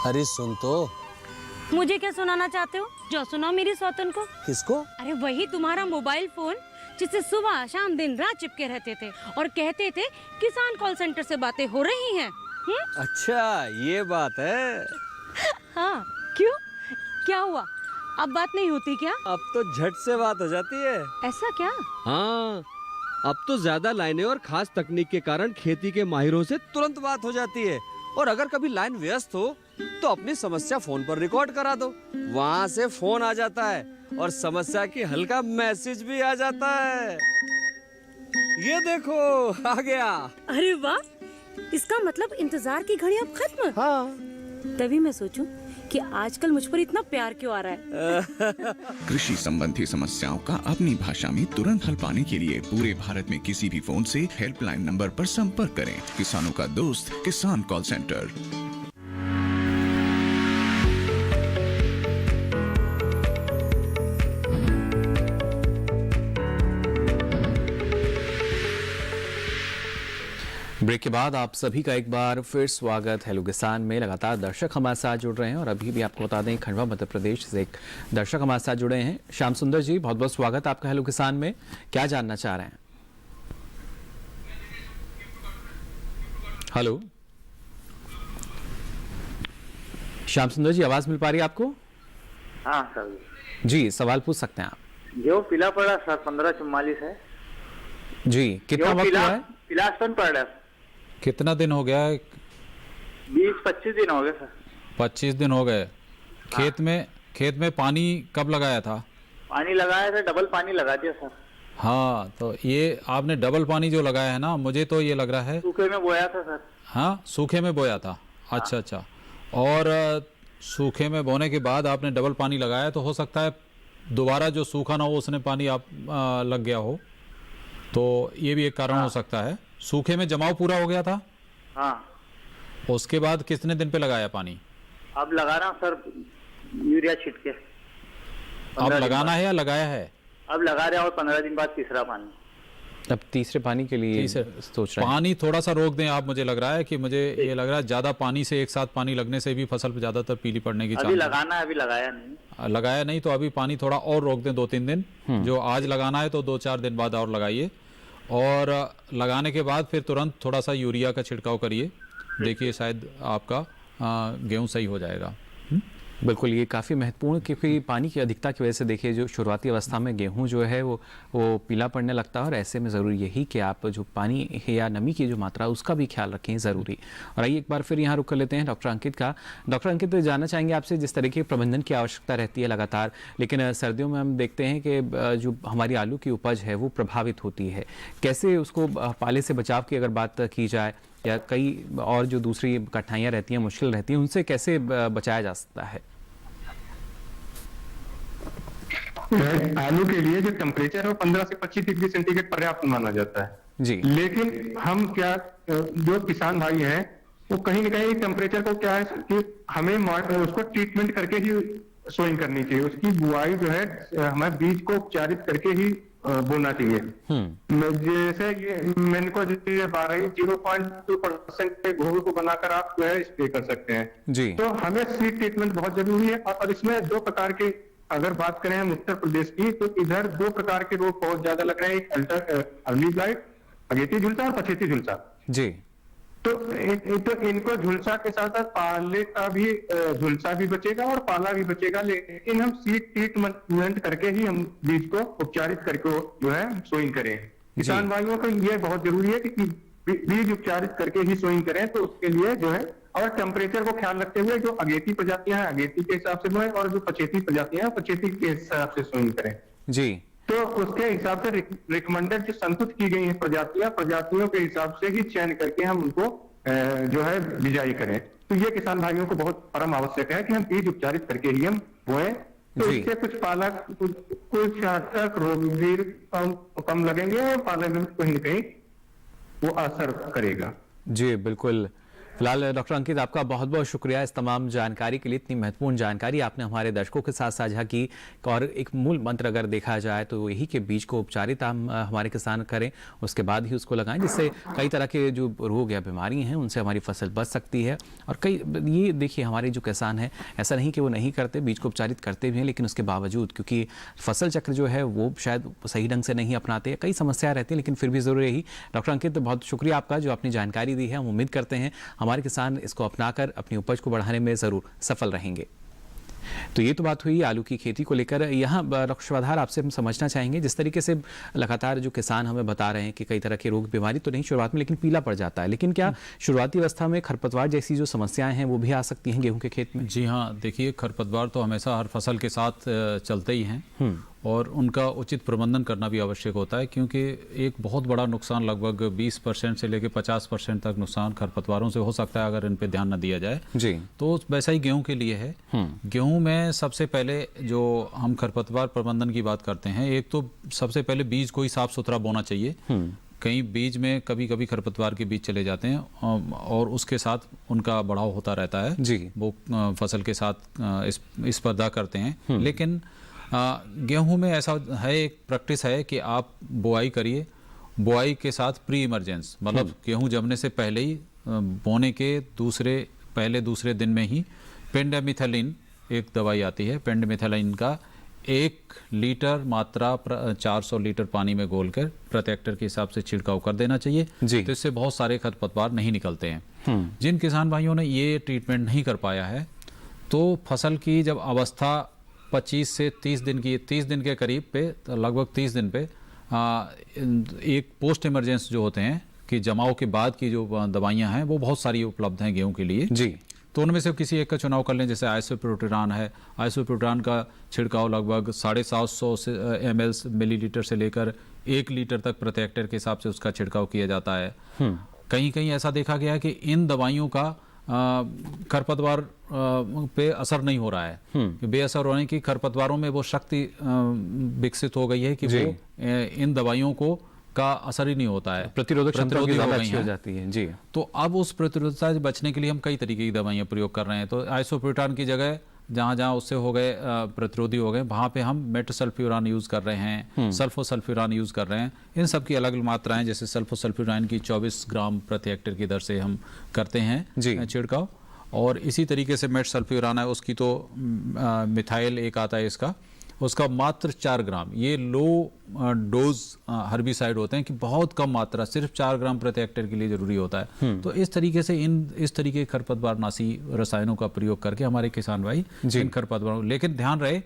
अरे सुन तो। मुझे क्या सुनाना चाहते हो? जो सुनाओ मेरी सौतन को। किसको? अरे वही तुम्हारा मोबाइल फोन जिससे सुबह शाम दिन रात चिपके रहते थे और कहते थे किसान कॉल सेंटर से बातें हो रही हैं। अच्छा ये बात है। हाँ क्यों, क्या हुआ? अब बात नहीं होती क्या? अब तो झट से बात हो जाती है। ऐसा क्या? हाँ, अब तो ज्यादा लाइनें और खास तकनीक के कारण खेती के माहिरों से तुरंत बात हो जाती है। और अगर कभी लाइन व्यस्त हो तो अपनी समस्या फोन पर रिकॉर्ड करा दो, वहाँ से फोन आ जाता है और समस्या की हल का मैसेज भी आ जाता है। ये देखो आ गया। अरे वाह, इसका मतलब इंतजार की घड़ी अब खत्म। हाँ। तभी मैं सोचूं कि आजकल मुझ पर इतना प्यार क्यों आ रहा है। कृषि संबंधी समस्याओं का अपनी भाषा में तुरंत हल पाने के लिए पूरे भारत में किसी भी फोन से हेल्पलाइन नंबर पर संपर्क करें। किसानों का दोस्त किसान कॉल सेंटर। ब्रेक के बाद आप सभी का एक बार फिर स्वागत हेलो किसान में। लगातार दर्शक हमारे साथ जुड़ रहे हैं और अभी भी आपको बता दें खंडवा मध्य प्रदेश से एक दर्शक हमारे साथ जुड़े हैं। श्याम सुंदर जी, बहुत बहुत स्वागत आपका हेलो किसान में। क्या जानना चाह रहे हैं? हेलो श्याम सुंदर जी, आवाज मिल पा रही है आपको? हाँ सर जी, सवाल पूछ सकते हैं आप। जो पीला पड़ा सर 1544 है जी। कितना वक्त हुआ है? पिलासन पड़ा। कितना दिन हो गया? 20-25 दिन हो गए सर। 25 दिन हो गए। खेत में पानी कब लगाया था? पानी लगाया था, डबल पानी लगा दिया सर। हाँ, तो ये आपने डबल पानी जो लगाया है ना, मुझे तो ये लग रहा है सूखे में बोया था सर। हाँ, सूखे में बोया था। अच्छा अच्छा। और सूखे में बोने के बाद आपने डबल पानी लगाया, तो हो सकता है दोबारा जो सूखा ना हो उसने पानी आप लग गया हो, तो ये भी एक कारण हो सकता है। सूखे में जमाव पूरा हो गया था। हाँ। उसके बाद कितने दिन पे लगाया पानी? अब लगा रहा हूँ सर, यूरिया छिट के। अब लगाना है या लगाया है? अब लगा रहा हूँ, 15 दिन बाद तीसरा पानी। अब तीसरे पानी के लिए सोच रहे हैं। पानी थोड़ा सा रोक दें आप। मुझे लग रहा है कि मुझे ये लग रहा है ज्यादा पानी से एक साथ पानी लगने से भी फसल पे ज्यादातर पीली पड़ने की अभी लगाना है, अभी लगाया नहीं। लगाया नहीं तो अभी पानी थोड़ा और रोक दें 2-3 दिन। जो आज लगाना है तो 2-4 दिन बाद और लगाइए, और लगाने के बाद फिर तुरंत थोड़ा सा यूरिया का छिड़काव करिए। देखिए शायद आपका गेहूं सही हो जाएगा। बिल्कुल, ये काफ़ी महत्वपूर्ण, क्योंकि पानी की अधिकता की वजह से देखिए जो शुरुआती अवस्था में गेहूं जो है वो पीला पड़ने लगता है, और ऐसे में ज़रूरी यही कि आप जो पानी है या नमी की जो मात्रा है उसका भी ख्याल रखें ज़रूरी। और आइए एक बार फिर यहाँ रुक कर लेते हैं डॉक्टर अंकित का। डॉक्टर अंकित, जानना चाहेंगे आपसे, जिस तरीके के प्रबंधन की आवश्यकता रहती है लगातार, लेकिन सर्दियों में हम देखते हैं कि जो हमारी आलू की उपज है वो प्रभावित होती है, कैसे उसको पाले से बचाव की अगर बात की जाए, या कई और जो दूसरी कठिनाइयाँ रहती हैं, मुश्किल रहती हैं, उनसे कैसे बचाया जा सकता है? आलू के लिए जो टेम्परेचर है वो 15 से 25 डिग्री सेंटीग्रेड पर्याप्त माना जाता है जी। लेकिन हम क्या, जो किसान भाई हैं वो कहीं ना कहीं टेम्परेचर को क्या है कि हमें उसको ट्रीटमेंट करके ही सोइंग करनी चाहिए। उसकी बुआई जो है हमें बीज को उपचारित करके ही बोना चाहिए। जैसे ये मैंने को 0.2% के घोल को बनाकर आप जो है स्प्रे कर सकते हैं जी। तो हमें सीड ट्रीटमेंट बहुत जरूरी है। और इसमें 2 प्रकार के, अगर बात करें हम उत्तर प्रदेश की, तो इधर 2 प्रकार के रोग बहुत ज्यादा लग रहे हैं, एक अर्ली ब्लाइट, अगेती झुलसा और पछेती झुलसा जी। तो इनको झुलसा के साथ साथ पाले का भी, झुलसा भी बचेगा और पाला भी बचेगा, लेकिन हम सीड ट्रीटमेंट करके ही हम बीज को उपचारित करके जो है सोइंग करें। किसान भाइयों को ये बहुत जरूरी है कि बीज उपचारित करके ही सोइंग करें। तो उसके लिए जो है, और टेम्परेचर को ख्याल रखते हुए जो अगेती प्रजातियां हैं अगेती के हिसाब से बोएं, और जो पछेती प्रजातियां हैं पछेती के हिसाब से सोइंग करें जी। तो उसके हिसाब से रिकमेंडेड जो संतुष्ट की गई है प्रजातियों के हिसाब से ही चयन करके हम उनको जो है बिजाई करें। तो ये किसान भाइयों को बहुत परम आवश्यक है कि हम बीज उपचारित करके ही हम बोएं। तो इससे कुछ पालक कुछ रोग भी कम लगेंगे और पाले में कहीं न कहीं वो असर करेगा। जी बिल्कुल। फिलहाल डॉक्टर अंकित, आपका बहुत बहुत शुक्रिया इस तमाम जानकारी के लिए। इतनी महत्वपूर्ण जानकारी आपने हमारे दर्शकों के साथ साझा की। और एक मूल मंत्र अगर देखा जाए तो यही कि बीज को उपचारित हमारे किसान करें, उसके बाद ही उसको लगाएं, जिससे कई तरह के जो रोग या बीमारी हैं उनसे हमारी फसल बच सकती है। और कई ये देखिए हमारे जो किसान हैं, ऐसा नहीं कि वो नहीं करते, बीज को उपचारित करते भी हैं, लेकिन उसके बावजूद क्योंकि फसल चक्र जो है वो शायद सही ढंग से नहीं अपनाते, कई समस्याएं रहती हैं, लेकिन फिर भी ज़रूर यही। डॉक्टर अंकित, बहुत शुक्रिया आपका जो आपने जानकारी दी है। हम उम्मीद करते हैं हमारे किसान इसको अपनाकर अपनी उपज को बढ़ाने में जरूर सफल रहेंगे। तो ये तो बात हुई आलू की खेती को लेकर। यहाँ डॉक्टर शिवाधार, आपसे हम समझना चाहेंगे, जिस तरीके से लगातार जो किसान हमें बता रहे हैं कि कई तरह के रोग बीमारी तो नहीं शुरुआत में, लेकिन पीला पड़ जाता है, लेकिन क्या शुरुआती अवस्था में खरपतवार जैसी जो समस्याएं हैं वो भी आ सकती हैं गेहूं के खेत में? जी हाँ, देखिए खरपतवार तो हमेशा हर फसल के साथ चलते ही हैं और उनका उचित प्रबंधन करना भी आवश्यक होता है, क्योंकि एक बहुत बड़ा नुकसान लगभग 20% से लेकर 50% तक नुकसान खरपतवारों से हो सकता है अगर इन पे ध्यान न दिया जाए जी। तो वैसा ही गेहूं के लिए है। गेहूं में सबसे पहले जो हम खरपतवार प्रबंधन की बात करते हैं, एक तो सबसे पहले बीज को ही साफ सुथरा बोना चाहिए। कई बीज में कभी कभी खरपतवार के बीज चले जाते हैं और उसके साथ उनका बढ़ाव होता रहता है जी। वो फसल के साथ स्पर्धा करते हैं। लेकिन गेहूं में ऐसा है, एक प्रैक्टिस है कि आप बुआई करिए, बुआई के साथ प्री इमरजेंस, मतलब गेहूं जमने से पहले ही बोने के पहले दूसरे दिन में ही पेंडामिथालिन एक दवाई आती है, पेंडामिथालिन का 1 लीटर मात्रा 400 लीटर पानी में घोलकर प्रति हेक्टेयर के हिसाब से छिड़काव कर देना चाहिए जी। तो इससे बहुत सारे खरपतवार नहीं निकलते हैं। जिन किसान भाइयों ने ये ट्रीटमेंट नहीं कर पाया है, तो फसल की जब अवस्था 25 से 30 दिन के करीब पे, लगभग 30 दिन पे एक पोस्ट इमरजेंस जो होते हैं कि जमाव के बाद की जो दवाइयाँ हैं वो बहुत सारी उपलब्ध हैं गेहूं के लिए जी। तो उनमें से किसी एक का चुनाव कर लें। जैसे आइसोप्रोटेरान है, आइसोप्रोटेरान का छिड़काव लगभग 750 ml मिलीलीटर से लेकर 1 लीटर तक प्रति हेक्टेयर के हिसाब से उसका छिड़काव किया जाता है। कहीं कहीं ऐसा देखा गया है कि इन दवाइयों का खरपतवार पे असर नहीं हो रहा है, बेअसर होने की खरपतवारों में वो शक्ति विकसित हो गई है कि वो इन दवाइयों को का असर ही नहीं होता है, प्रतिरोधक क्षमता भी ज़्यादा अच्छी हो जाती है जी। तो अब उस प्रतिरोधकता से बचने के लिए हम कई तरीके की दवाइयाँ प्रयोग कर रहे हैं। तो आइसोप्रोटेरान की जगह जहाँ उससे हो गए प्रतिरोधी हो गए, वहाँ पे हम मेटसल्फ्यूरान यूज़ कर रहे हैं, सल्फोसल्फ्यूरान यूज़ कर रहे हैं। इन सब की अलग अलग मात्राएं, जैसे सल्फोसल्फ्यूरान की 24 ग्राम प्रति हेक्टेयर की दर से हम करते हैं छिड़काव। और इसी तरीके से मेटसल्फ्यूरान है, उसकी तो मिथाइल एक आता है इसका, उसका मात्र 4 ग्राम, ये लो डोज हर्बिसाइड होते हैं कि बहुत कम मात्रा, सिर्फ 4 ग्राम प्रति हेक्टेयर के लिए जरूरी होता है। तो इस तरीके से इस तरीके के खरपतवारनाशी रसायनों का प्रयोग करके हमारे किसान भाई इन खरपतवारों, लेकिन ध्यान रहे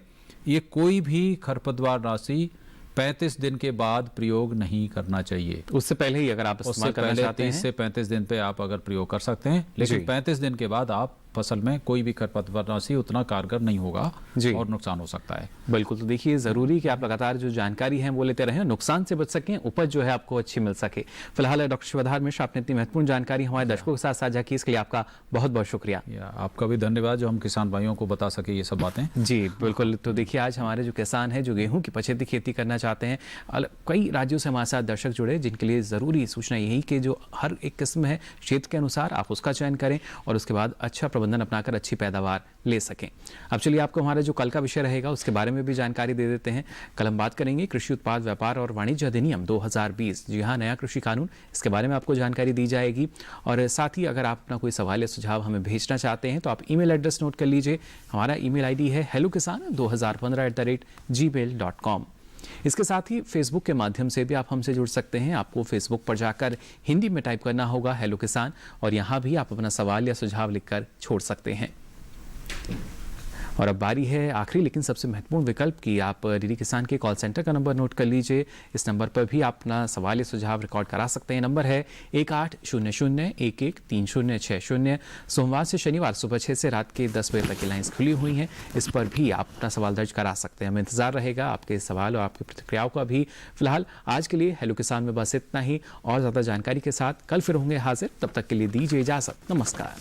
ये कोई भी खरपतवारनाशी 35 दिन के बाद प्रयोग नहीं करना चाहिए। उससे पहले ही अगर आप इस्तेमाल करना चाहते हैं 30 से 35 दिन पे आप अगर प्रयोग कर सकते हैं, लेकिन 35 दिन के बाद आप फसल में कोई भी खरपतवारनाशी उतना कारगर नहीं होगा और नुकसान हो सकता है। बिल्कुल, तो देखिए जरूरी कि आप लगातार जो जानकारी है वो लेते रहें, नुकसान से बच सकें, उपज जो है आपको अच्छी मिल सके। फिलहाल डॉक्टर शिवधार मिश्र, आपने इतनी महत्वपूर्ण जानकारी हमारे दर्शकों के साथ साझा की, इसके लिए आपका बहुत बहुत शुक्रिया। आपका भी धन्यवाद जो हम किसान भाइयों को बता सके ये सब बातें। जी बिल्कुल, तो देखिए आज हमारे जो किसान हैं जो गेहूं की पछेती खेती करना चाहते हैं, कई राज्यों से हमारे साथ दर्शक जुड़े, जिनके लिए ज़रूरी सूचना यही कि जो हर एक किस्म है क्षेत्र के अनुसार आप उसका चयन करें और उसके बाद अच्छा प्रबंधन अपनाकर अच्छी पैदावार ले सकें। अब चलिए आपको हमारा जो कल का विषय रहेगा उसके बारे में भी जानकारी दे देते हैं। कल हम बात करेंगे कृषि उत्पाद व्यापार और वाणिज्य अधिनियम 2020। जी हाँ, नया कृषि कानून, इसके बारे में आपको जानकारी दी जाएगी। और साथ ही अगर आप अपना कोई सवाल या सुझाव हमें भेजना चाहते हैं तो आप ईमेल एड्रेस नोट कर लीजिए। हमारा ईमेल आईडी है hellokisan2015@gmail.com। इसके साथ ही फेसबुक के माध्यम से भी आप हमसे जुड़ सकते हैं। आपको फेसबुक पर जाकर हिंदी में टाइप करना होगा हेलो किसान, और यहाँ भी आप अपना सवाल या सुझाव लिखकर छोड़ सकते हैं। और अब बारी है आखिरी लेकिन सबसे महत्वपूर्ण विकल्प की। आप डीडी किसान के कॉल सेंटर का नंबर नोट कर लीजिए। इस नंबर पर भी आप अपना सवाल या सुझाव रिकॉर्ड करा सकते हैं। नंबर है 1800113060। सोमवार से शनिवार सुबह 6 से रात के 10 बजे तक की लाइन्स खुली हुई हैं। इस पर भी आप अपना सवाल दर्ज करा सकते हैं। हमें इंतजार रहेगा आपके सवाल और आपकी प्रतिक्रियाओं का भी। फिलहाल आज के लिए हेलो किसान में बस इतना ही, और ज़्यादा जानकारी के साथ कल फिर होंगे हाजिर। तब तक के लिए दीजिए इजाज़त। नमस्कार।